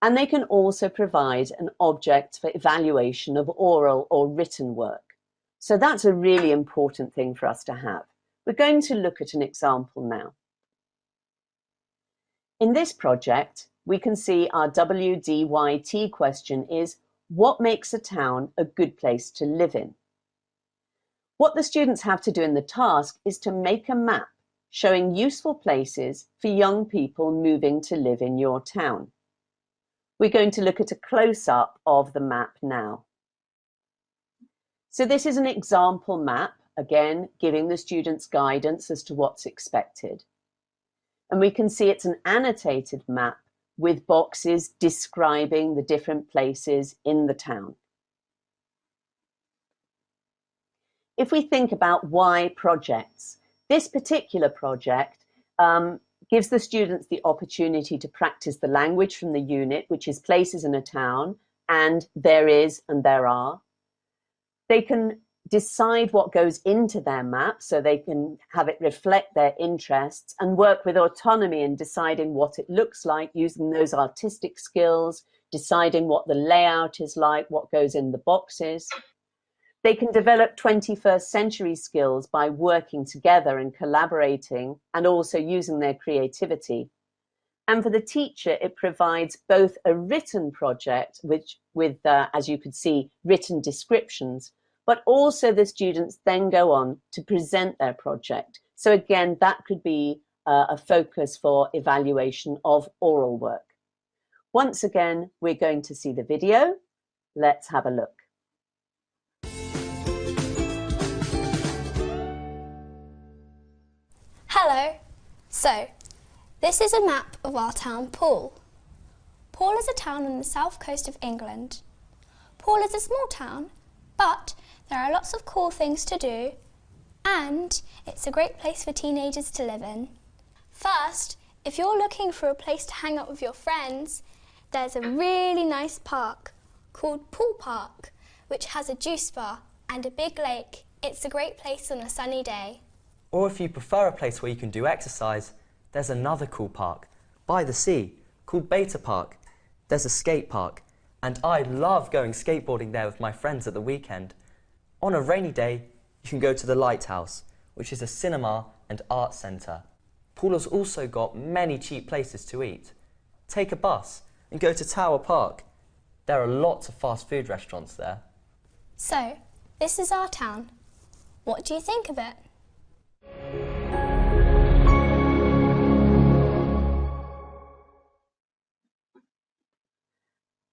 S2: And they can also provide an object for evaluation of oral or written work. So that's a really important thing for us to have. We're going to look at an example now. In this project, we can see our WDYT question is, what makes a town a good place to live in? What the students have to do in the task is to make a map showing useful places for young people moving to live in your town. We're going to look at a close-up of the map now. So this is an example map, again, giving the students guidance as to what's expected. And we can see it's an annotated map with boxes describing the different places in the town. If we think about why projects, this particular project gives the students the opportunity to practice the language from the unit, which is places in a town, and there is and there are. They can decide what goes into their map, so they can have it reflect their interests and work with autonomy in deciding what it looks like, using those artistic skills, deciding what the layout is like, what goes in the boxes. They can develop 21st century skills by working together and collaborating and also using their creativity. And for the teacher, it provides both a written project, with as you could see, written descriptions, but also the students then go on to present their project. So again, that could be a focus for evaluation of oral work. Once again, we're going to see the video. Let's have a look.
S7: Hello. So, this is a map of our town, Poole. Poole is a town on the south coast of England. Poole is a small town, but there are lots of cool things to do, and it's a great place for teenagers to live in. First, if you're looking for a place to hang out with your friends, there's a really nice park called Poole Park, which has a juice bar and a big lake. It's a great place on a sunny day.
S8: Or if you prefer a place where you can do exercise, there's another cool park by the sea called Beta Park. There's a skate park, and I love going skateboarding there with my friends at the weekend. On a rainy day, you can go to the Lighthouse, which is a cinema and art centre. Poole has also got many cheap places to eat. Take a bus and go to Tower Park. There are lots of fast food restaurants there.
S7: So, this is our town. What do you think of it?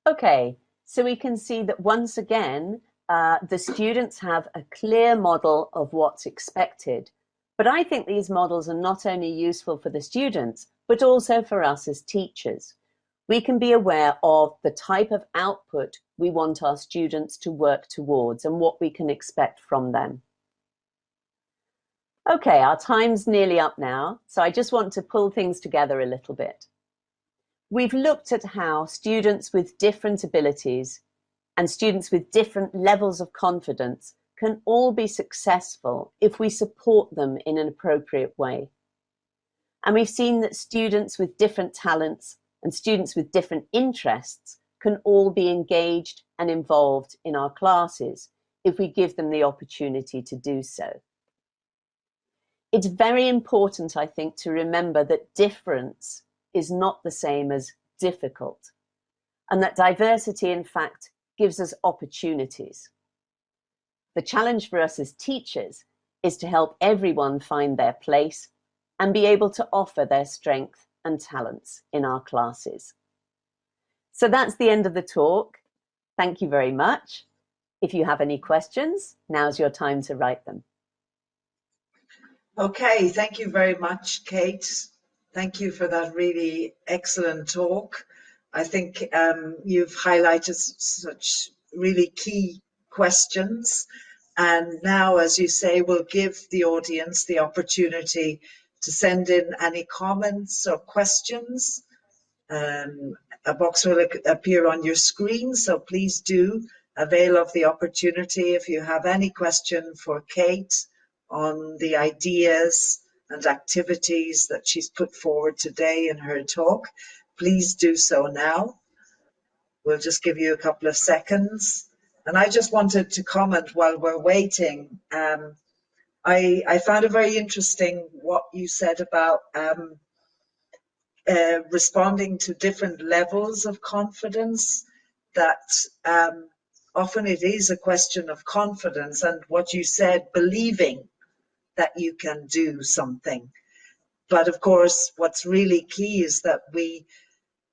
S2: Okay, so we can see that once again, the students have a clear model of what's expected. But I think these models are not only useful for the students, but also for us as teachers. We can be aware of the type of output we want our students to work towards and what we can expect from them. Okay, our time's nearly up now, so I just want to pull things together a little bit. We've looked at how students with different abilities and students with different levels of confidence can all be successful if we support them in an appropriate way. And we've seen that students with different talents and students with different interests can all be engaged and involved in our classes if we give them the opportunity to do so. It's very important, I think, to remember that difference is not the same as difficult, and that diversity, in fact, gives us opportunities. The challenge for us as teachers is to help everyone find their place and be able to offer their strength and talents in our classes. So that's the end of the talk. Thank you very much. If you have any questions, now's your time to write them.
S1: Okay, thank you very much, Kate. Thank you for that really excellent talk. I think you've highlighted such really key questions. And now, as you say, we'll give the audience the opportunity to send in any comments or questions. A box will appear on your screen, so please do avail of the opportunity. If you have any question for Kate on the ideas and activities that she's put forward today in her talk, please do so now. We'll just give you a couple of seconds. And I just wanted to comment while we're waiting. I found it very interesting what you said about responding to different levels of confidence, that often it is a question of confidence, and what you said, believing that you can do something. But of course, what's really key is that we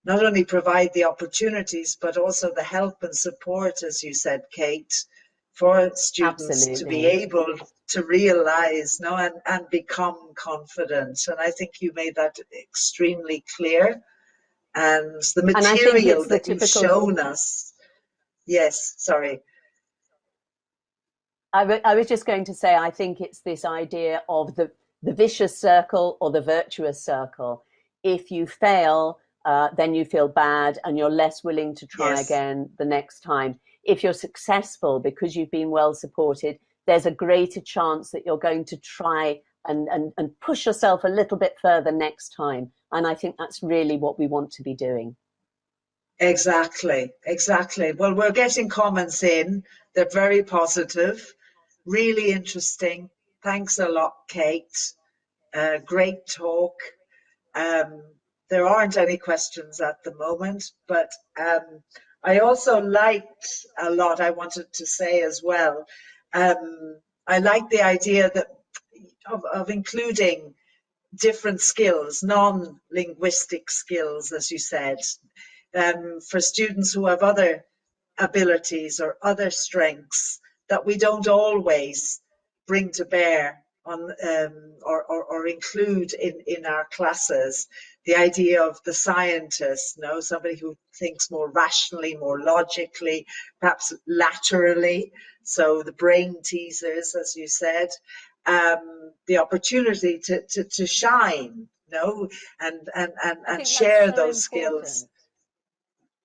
S1: not only provide the opportunities, but also the help and support, as you said, Kate, for students
S2: Absolutely.
S1: to be able to realize and become confident. And I think you made that extremely clear. And the material that you've shown us. Yes, sorry.
S2: I was just going to say, I think it's this idea of the vicious circle or the virtuous circle. If you fail, then you feel bad and you're less willing to try again the next time. If you're successful because you've been well supported, there's a greater chance that you're going to try and push yourself a little bit further next time. And I think that's really what we want to be doing.
S1: Exactly, exactly. Well, we're getting comments in. They're very positive, really interesting. Thanks a lot, Kate. Great talk. Um, there aren't any questions at the moment, but I also liked a lot, I wanted to say as well. I like the idea that of including different skills, non-linguistic skills, as you said, for students who have other abilities or other strengths that we don't always bring to bear on or include in our classes. The idea of the scientist, somebody who thinks more rationally, more logically, perhaps laterally. So the brain teasers, as you said, the opportunity to shine, and share those skills.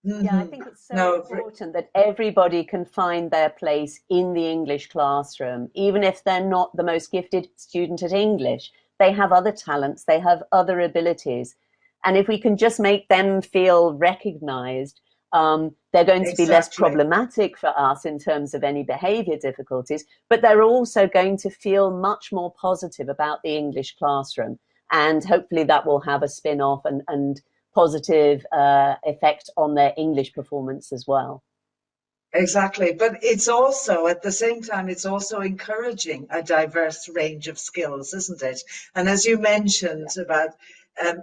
S2: Yeah, I think it's so
S1: No,
S2: important that everybody can find their place in the English classroom, even if they're not the most gifted student at English. They have other talents, they have other abilities. And if we can just make them feel recognized, they're going to be less
S1: exactly.
S2: problematic for us in terms of any behavior difficulties, but they're also going to feel much more positive about the English classroom. And hopefully that will have a spin-off and positive effect on their English performance as well.
S1: Exactly. But it's also, at the same time, it's also encouraging a diverse range of skills, isn't it? And as you mentioned about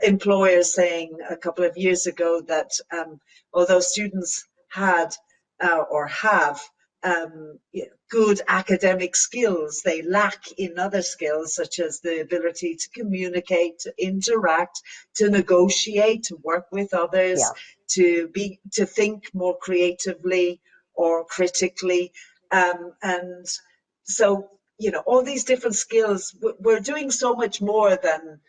S1: employers saying a couple of years ago that although students had or have good academic skills, they lack in other skills, such as the ability to communicate, to interact, to negotiate, to work with others, to think more creatively or critically. And so, all these different skills, we're doing so much more than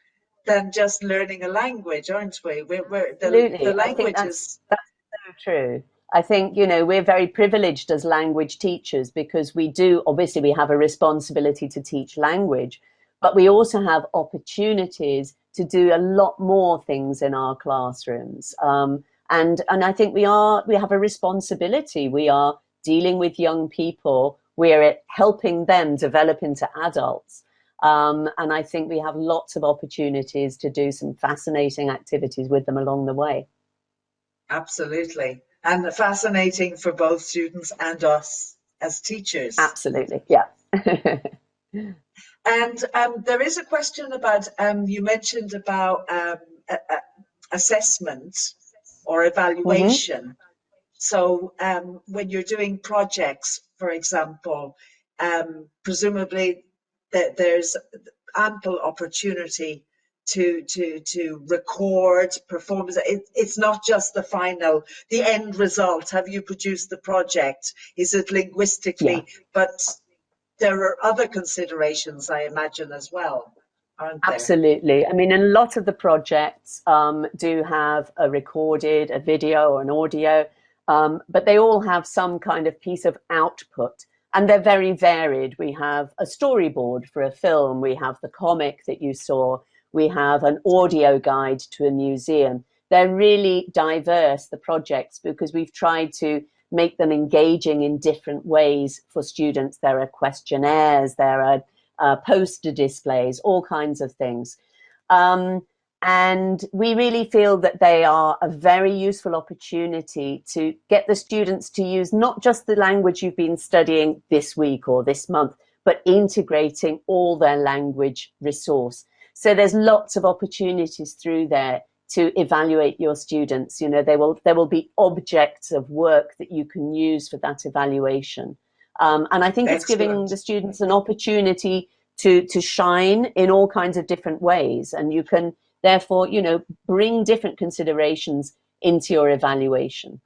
S1: just learning a language, aren't we? The
S2: Absolutely. I think
S1: language
S2: that's so true. I think, we're very privileged as language teachers because we have a responsibility to teach language, but we also have opportunities to do a lot more things in our classrooms. And I think we have a responsibility. We are dealing with young people. We're helping them develop into adults. And I think we have lots of opportunities to do some fascinating activities with them along the way.
S1: Absolutely. And fascinating for both students and us as teachers.
S2: Absolutely, yeah.
S1: And there is a question about, you mentioned about assessment or evaluation. Mm-hmm. So when you're doing projects, for example, presumably there's ample opportunity to record performance. It's not just the end result. Have you produced the project? Is it linguistically? Yeah. But there are other considerations, I imagine, as well, aren't there?
S2: Absolutely. I mean, a lot of the projects do have a video or an audio, but they all have some kind of piece of output. And they're very varied. We have a storyboard for a film. We have the comic that you saw. We have an audio guide to a museum. They're really diverse, the projects, because we've tried to make them engaging in different ways for students. There are questionnaires, there are poster displays, all kinds of things. And we really feel that they are a very useful opportunity to get the students to use not just the language you've been studying this week or this month, but integrating all their language resource. So there's lots of opportunities through there to evaluate your students. There will be objects of work that you can use for that evaluation. And I think it's giving the students an opportunity to shine in all kinds of different ways. And you can therefore, bring different considerations into your evaluation.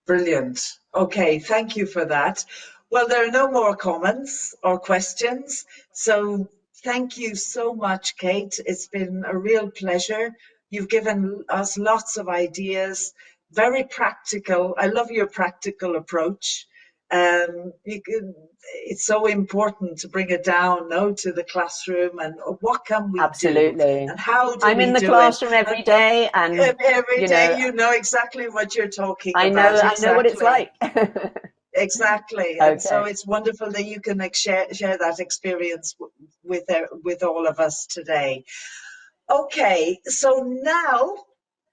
S1: Brilliant. Okay, thank you for that. Well, there are no more comments or questions. So thank you so much, Kate. It's been a real pleasure. You've given us lots of ideas, very practical. I love your practical approach. It's so important to bring it down, no, to the classroom, and what can we
S2: Absolutely.
S1: do, and how do
S2: I'm
S1: we
S2: in the
S1: do
S2: classroom
S1: it?
S2: every day, and
S1: Every
S2: you
S1: day,
S2: know,
S1: you know exactly what you're talking
S2: I
S1: about.
S2: know what it's like.
S1: Exactly, and so
S2: Okay.
S1: it's wonderful that you can share that experience with all of us today. Okay, so now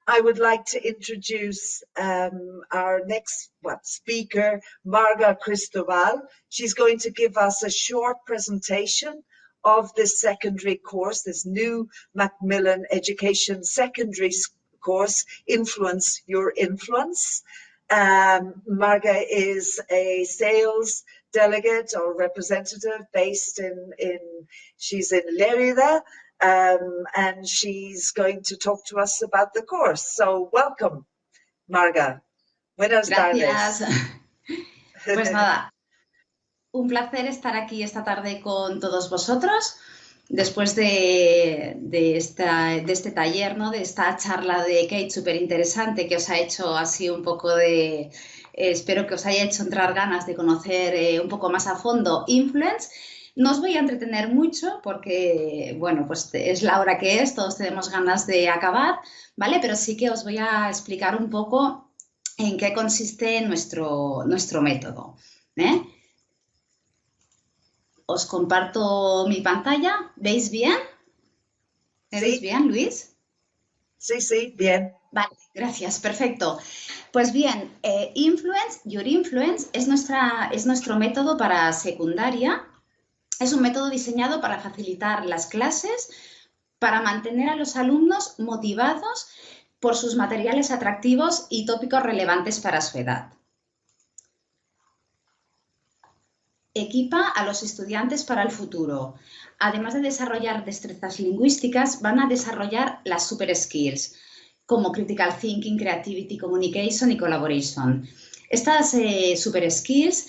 S1: I would like to introduce our next speaker, Marga Cristobal. She's going to give us a short presentation of this secondary course, this new Macmillan Education secondary course, Influence Your Influence. Marga is a sales delegate or representative based she's in Lerida, and she's going to talk to us about the course. So welcome, Marga. Buenas
S9: Gracias.
S1: tardes.
S9: Pues nada, un placer estar aquí esta tarde con todos vosotros. Después de este taller, ¿no? De esta charla de Kate súper interesante que os ha hecho así un poco de... espero que os haya hecho entrar ganas de conocer un poco más a fondo Influence. No os voy a entretener mucho porque, bueno, pues es la hora que es, todos tenemos ganas de acabar, ¿vale? Pero sí que os voy a explicar un poco en qué consiste nuestro método, ¿eh? Os comparto mi pantalla. ¿Veis bien? ¿Me veis bien, Luis?
S1: Sí, bien.
S9: Vale, gracias, perfecto. Pues bien, Your Influence es nuestro método para secundaria. Es un método diseñado para facilitar las clases, para mantener a los alumnos motivados por sus materiales atractivos y tópicos relevantes para su edad. Equipa a los estudiantes para el futuro. Además de desarrollar destrezas lingüísticas, van a desarrollar las super skills, como critical thinking, creativity, communication y collaboration. Estas super skills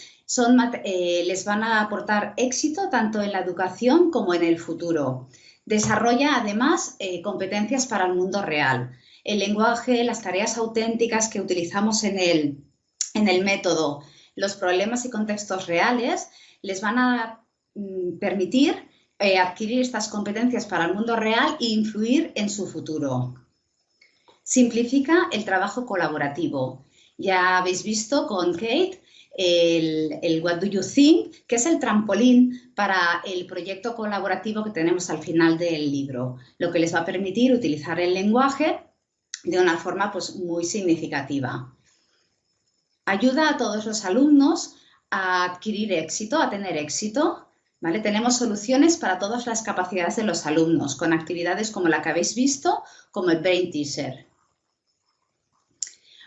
S9: les van a aportar éxito tanto en la educación como en el futuro. Desarrolla además competencias para el mundo real. El lenguaje, las tareas auténticas que utilizamos en el método, los problemas y contextos reales les van a permitir adquirir estas competencias para el mundo real e influir en su futuro. Simplifica el trabajo colaborativo. Ya habéis visto con Kate el What Do You Think, que es el trampolín para el proyecto colaborativo que tenemos al final del libro, lo que les va a permitir utilizar el lenguaje de una forma pues, muy significativa. Ayuda a todos los alumnos a adquirir éxito, a tener éxito, ¿vale? Tenemos soluciones para todas las capacidades de los alumnos, con actividades como la que habéis visto, como el Brain Teaser.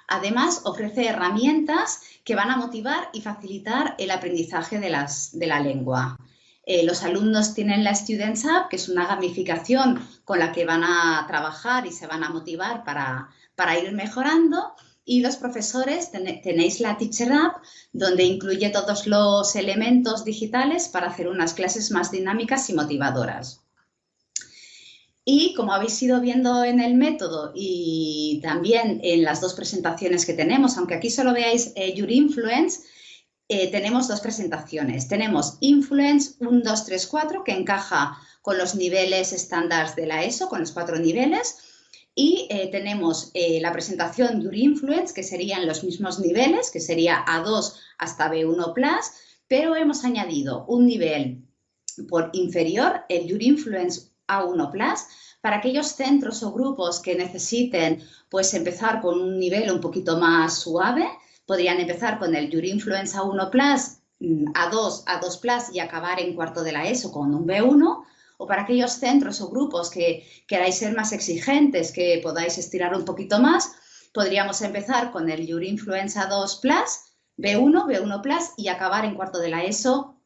S9: Además, ofrece herramientas que van a motivar y facilitar el aprendizaje de la lengua. Los alumnos tienen la Students App, que es una gamificación con la que van a trabajar y se van a motivar para ir mejorando. Y los profesores tenéis la Teacher App, donde incluye todos los elementos digitales para hacer unas clases más dinámicas y motivadoras. Y como habéis ido viendo en el método y también en las dos presentaciones que tenemos, aunque aquí solo veáis Your Influence, tenemos dos presentaciones. Tenemos Influence 1, 2, 3, 4, que encaja con los niveles estándar de la ESO, con los 4 niveles. Y tenemos la presentación Your Influence, que serían los mismos niveles, que sería A2 hasta B1+, pero hemos añadido un nivel por inferior, el Your Influence A1+, para aquellos centros o grupos que necesiten pues, empezar con un nivel un poquito más suave. Podrían empezar con el Your Influence A1+, A2, A2+, y acabar en cuarto de la ESO con un B1. O para aquellos centros o grupos que queráis ser más exigentes, que podáis estirar un poquito más, podríamos empezar con el Your Influence A2+, B1, B1+, y acabar en cuarto de la ESO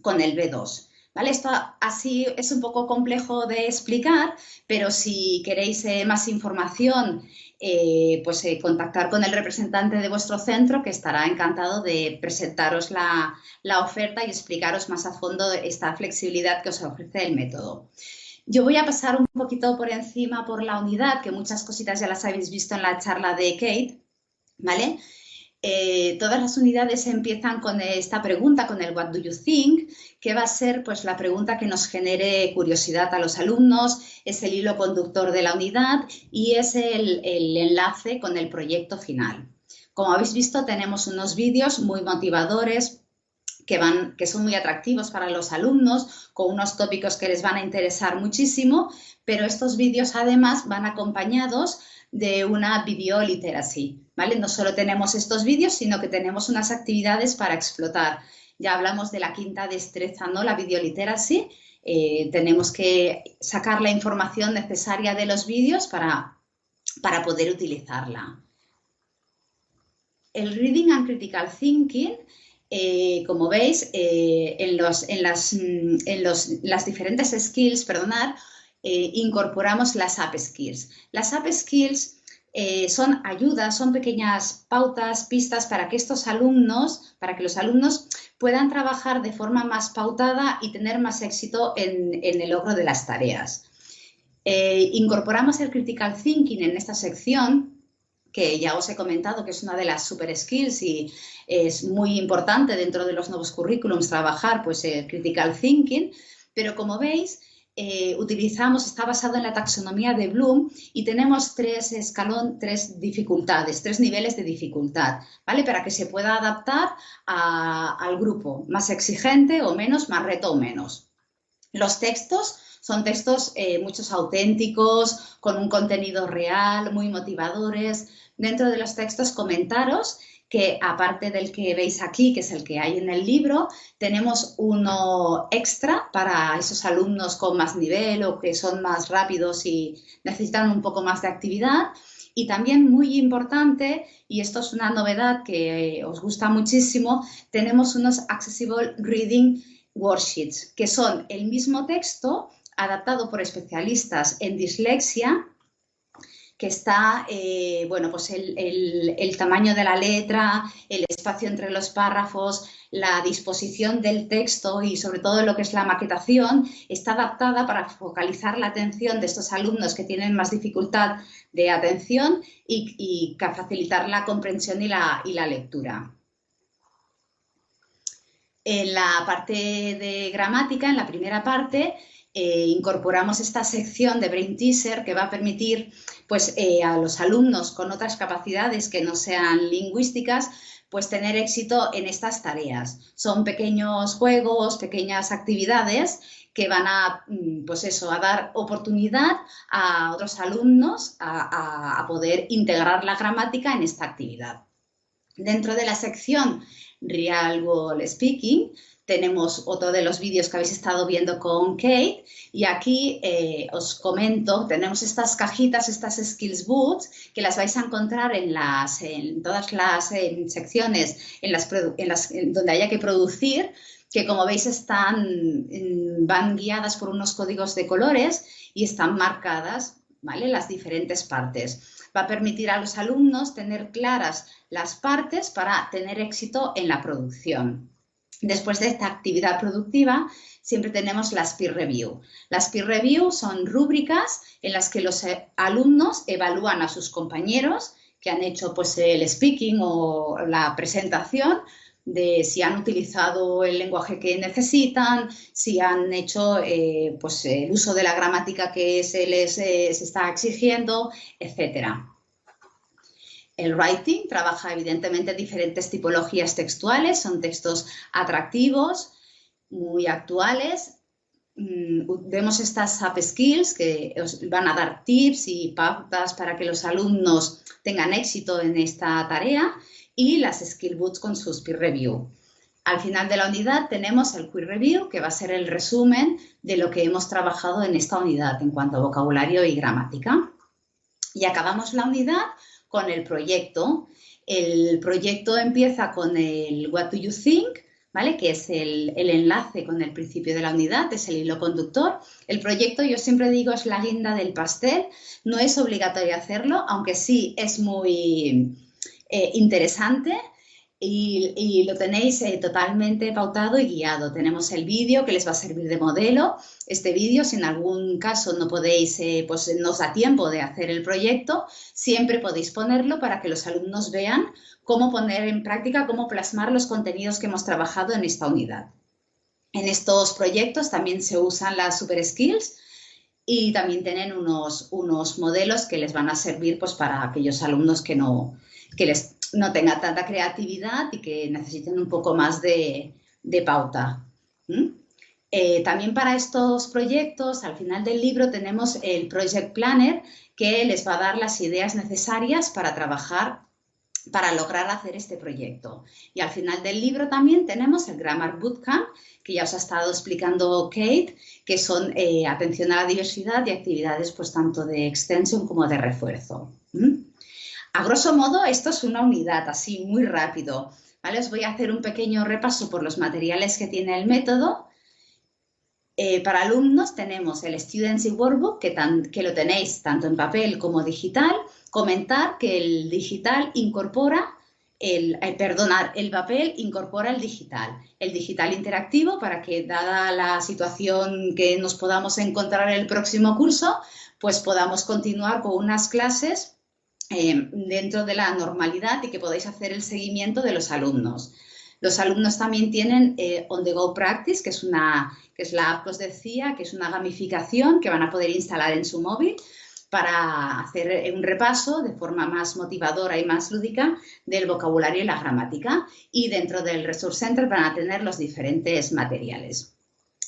S9: con el B2. ¿Vale? Esto así es un poco complejo de explicar, pero si queréis más información, contactar con el representante de vuestro centro, que estará encantado de presentaros la oferta y explicaros más a fondo esta flexibilidad que os ofrece el método. Yo voy a pasar un poquito por encima por la unidad, que muchas cositas ya las habéis visto en la charla de Kate, ¿vale? Todas las unidades empiezan con esta pregunta, con el What do you think?, que va a ser pues, la pregunta que nos genere curiosidad a los alumnos, es el hilo conductor de la unidad y es el enlace con el proyecto final. Como habéis visto, tenemos unos vídeos muy motivadores que son muy atractivos para los alumnos, con unos tópicos que les van a interesar muchísimo, pero estos vídeos además van acompañados de una video literacy, ¿vale? No solo tenemos estos vídeos, sino que tenemos unas actividades para explotar. Ya hablamos de la quinta destreza, ¿no? La video literacy. Tenemos que sacar la información necesaria de los vídeos para poder utilizarla. El reading and critical thinking, como veis, en las diferentes skills, incorporamos las app skills. Las app skills son ayudas, son pequeñas pautas, pistas para que los alumnos puedan trabajar de forma más pautada y tener más éxito en el logro de las tareas. Incorporamos el critical thinking en esta sección, que ya os he comentado que es una de las super skills y es muy importante dentro de los nuevos currículums trabajar pues, el critical thinking, pero como veis, está basado en la taxonomía de Bloom y tenemos tres dificultades, 3 niveles de dificultad, ¿vale? Para que se pueda adaptar al grupo, más exigente o menos, más reto o menos. Los textos son textos muchos auténticos, con un contenido real, muy motivadores. Dentro de los textos, comentaros que aparte del que veis aquí, que es el que hay en el libro, tenemos uno extra para esos alumnos con más nivel o que son más rápidos y necesitan un poco más de actividad. Y también muy importante, y esto es una novedad que os gusta muchísimo, tenemos unos Accessible Reading Worksheets, que son el mismo texto adaptado por especialistas en dislexia, que está, bueno, pues el tamaño de la letra, el espacio entre los párrafos, la disposición del texto y sobre todo lo que es la maquetación, está adaptada para focalizar la atención de estos alumnos que tienen más dificultad de atención y facilitar la comprensión y la lectura. En la parte de gramática, en la primera parte, incorporamos esta sección de Brain Teaser que va a permitir pues, a los alumnos con otras capacidades que no sean lingüísticas pues, tener éxito en estas tareas. Son pequeños juegos, pequeñas actividades que van a, pues eso, a dar oportunidad a otros alumnos a poder integrar la gramática en esta actividad. Dentro de la sección Real World Speaking, tenemos otro de los vídeos que habéis estado viendo con Kate y aquí os comento, tenemos estas cajitas, estas Skills Books, que las vais a encontrar en todas las secciones donde haya que producir, que como veis van guiadas por unos códigos de colores y están marcadas, ¿vale? Las diferentes partes. Va a permitir a los alumnos tener claras las partes para tener éxito en la producción. Después de esta actividad productiva, siempre tenemos las peer review. Las peer review son rúbricas en las que los alumnos evalúan a sus compañeros que han hecho pues, el speaking o la presentación, de si han utilizado el lenguaje que necesitan, si han hecho pues, el uso de la gramática que se les está exigiendo, etcétera. El writing trabaja evidentemente diferentes tipologías textuales, son textos atractivos, muy actuales. Vemos estas app skills que os van a dar tips y pautas para que los alumnos tengan éxito en esta tarea y las skill books con sus peer review. Al final de la unidad tenemos el quiz review, que va a ser el resumen de lo que hemos trabajado en esta unidad en cuanto a vocabulario y gramática. Y acabamos la unidad con el proyecto. El proyecto empieza con el What do you think, ¿vale? Que es el enlace con el principio de la unidad, es el hilo conductor. El proyecto, yo siempre digo, es la guinda del pastel. No es obligatorio hacerlo, aunque sí es muy interesante. y lo tenéis totalmente pautado y guiado. Tenemos el vídeo que les va a servir de modelo. Este vídeo, si en algún caso no podéis, pues no os da tiempo de hacer el proyecto, siempre podéis ponerlo para que los alumnos vean cómo poner en práctica, cómo plasmar los contenidos que hemos trabajado en esta unidad. En estos proyectos también se usan las super skills y también tienen unos modelos que les van a servir pues, para aquellos alumnos que no tengan tanta creatividad y que necesiten un poco más de pauta. También para estos proyectos, al final del libro tenemos el Project Planner que les va a dar las ideas necesarias para trabajar, para lograr hacer este proyecto. Y al final del libro también tenemos el Grammar Bootcamp, que ya os ha estado explicando Kate, que son atención a la diversidad y actividades pues tanto de extensión como de refuerzo. A grosso modo, esto es una unidad, así muy rápido, ¿vale? Os voy a hacer un pequeño repaso por los materiales que tiene el método. Para alumnos tenemos el Students Workbook, que lo tenéis tanto en papel como digital. Comentar que el digital incorpora, el papel incorpora el digital interactivo para que, dada la situación que nos podamos encontrar en el próximo curso, pues podamos continuar con unas clases dentro de la normalidad y que podáis hacer el seguimiento de los alumnos. Los alumnos también tienen On The Go Practice, que es la app que os decía, que es una gamificación que van a poder instalar en su móvil para hacer un repaso de forma más motivadora y más lúdica del vocabulario y la gramática. Y dentro del Resource Center van a tener los diferentes materiales.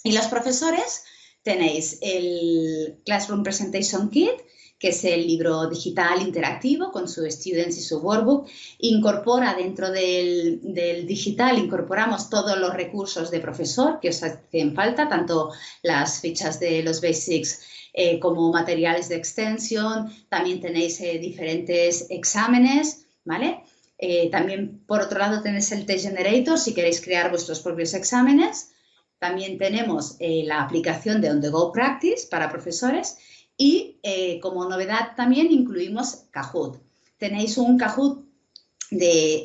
S9: Y los profesores tenéis el Classroom Presentation Kit, que es el libro digital interactivo con su Students y su Workbook. Incorpora dentro del digital, incorporamos todos los recursos de profesor que os hacen falta, tanto las fichas de los basics como materiales de extensión. También tenéis diferentes exámenes, ¿vale? También, por otro lado, tenéis el Test Generator si queréis crear vuestros propios exámenes. También tenemos la aplicación de On The Go Practice para profesores. Y como novedad también incluimos Kahoot. Tenéis un Kahoot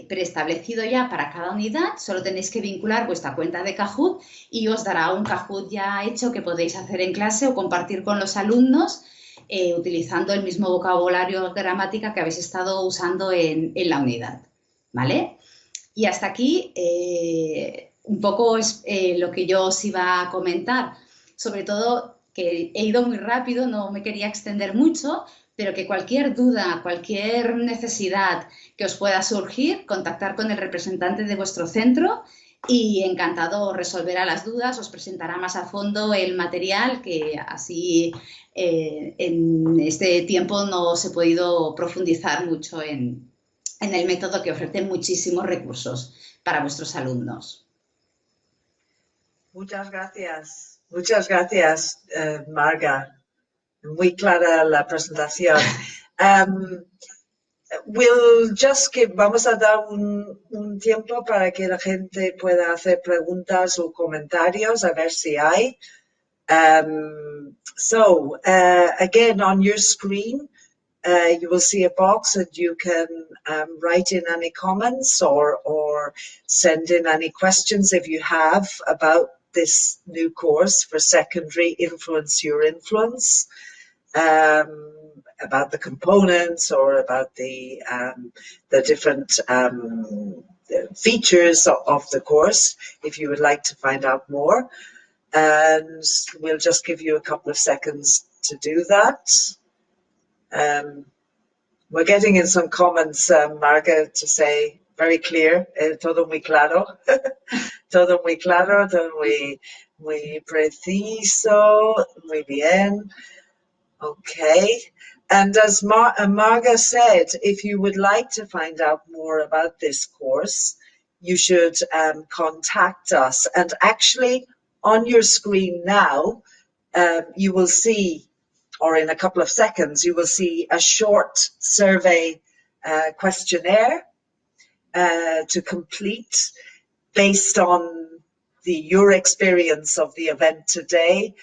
S9: preestablecido ya para cada unidad, solo tenéis que vincular vuestra cuenta de Kahoot y os dará un Kahoot ya hecho que podéis hacer en clase o compartir con los alumnos utilizando el mismo vocabulario gramática que habéis estado usando en la unidad, ¿vale? Y hasta aquí un poco es lo que yo os iba a comentar, sobre todo que he ido muy rápido, no me quería extender mucho, pero que cualquier duda, cualquier necesidad que os pueda surgir, contactar con el representante de vuestro centro y encantado resolverá las dudas, os presentará más a fondo el material que así en este tiempo no os he podido profundizar mucho en el método que ofrece muchísimos recursos para vuestros alumnos.
S1: Muchas gracias, Marga. Muy clara la presentación. Vamos a dar un tiempo para que la gente pueda hacer preguntas o comentarios, a ver si hay. Again, on your screen, you will see a box and you can write in any comments or send in any questions if you have about this new course for secondary, Influence Your Influence, about the components or about the different features of the course, if you would like to find out more. And we'll just give you a couple of seconds to do that. We're getting in some comments, Marga, to say very clear, todo muy claro, todo muy claro, todo muy preciso, muy bien. Okay. And as Marga said, if you would like to find out more about this course, you should contact us. And actually, on your screen now, you will see, or in a couple of seconds, you will see a short survey questionnaire to complete based on your experience of the event today.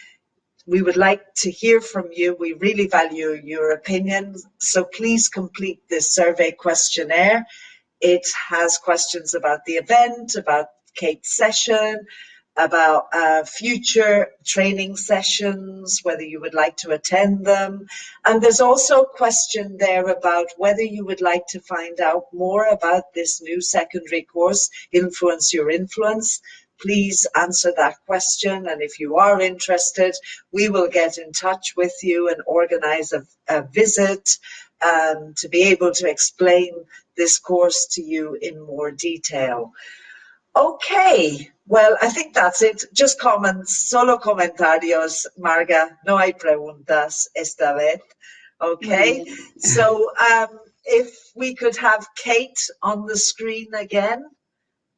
S1: We would like to hear from you. We really value your opinion. So please complete this survey questionnaire It has questions about the event, about Kate's session, about future training sessions, whether you would like to attend them. And there's also a question there about whether you would like to find out more about this new secondary course, Influence Your Influence. Please answer that question. And if you are interested, we will get in touch with you and organize a visit to be able to explain this course to you in more detail. Okay, well, I think that's it. Just comments, solo comentarios, Marga. No hay preguntas esta vez. Okay, so if we could have Kate on the screen again,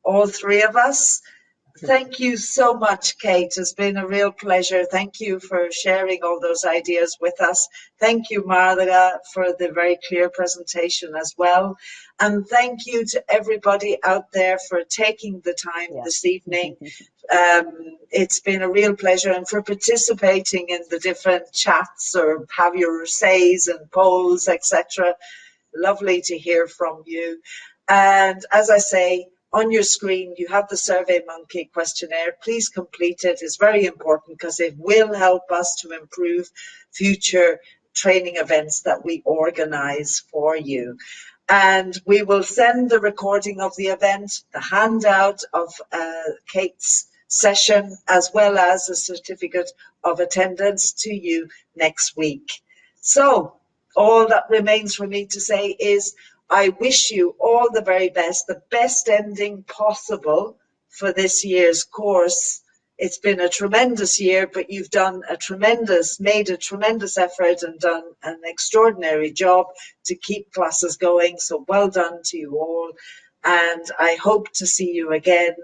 S1: all three of us. Thank you so much, Kate. It's been a real pleasure. Thank you for sharing all those ideas with us. Thank you, Marga, for the very clear presentation as well. And thank you to everybody out there for taking the time this evening. It's been a real pleasure, and for participating in the different chats or have your says and polls, etc. Lovely to hear from you. And as I say, on your screen, you have the SurveyMonkey questionnaire. Please complete it. It's very important because it will help us to improve future training events that we organize for you. And we will send the recording of the event, the handout of Kate's session, as well as a certificate of attendance to you next week. So all that remains for me to say is I wish you all the very best, the best ending possible for this year's course. It's been a tremendous year, but you've made a tremendous effort and done an extraordinary job to keep classes going. So well done to you all. And I hope to see you again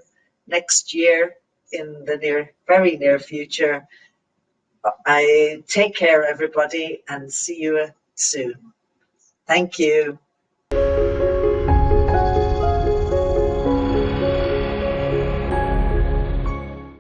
S1: next year in the very near future. I take care, everybody, and see you soon. Thank you.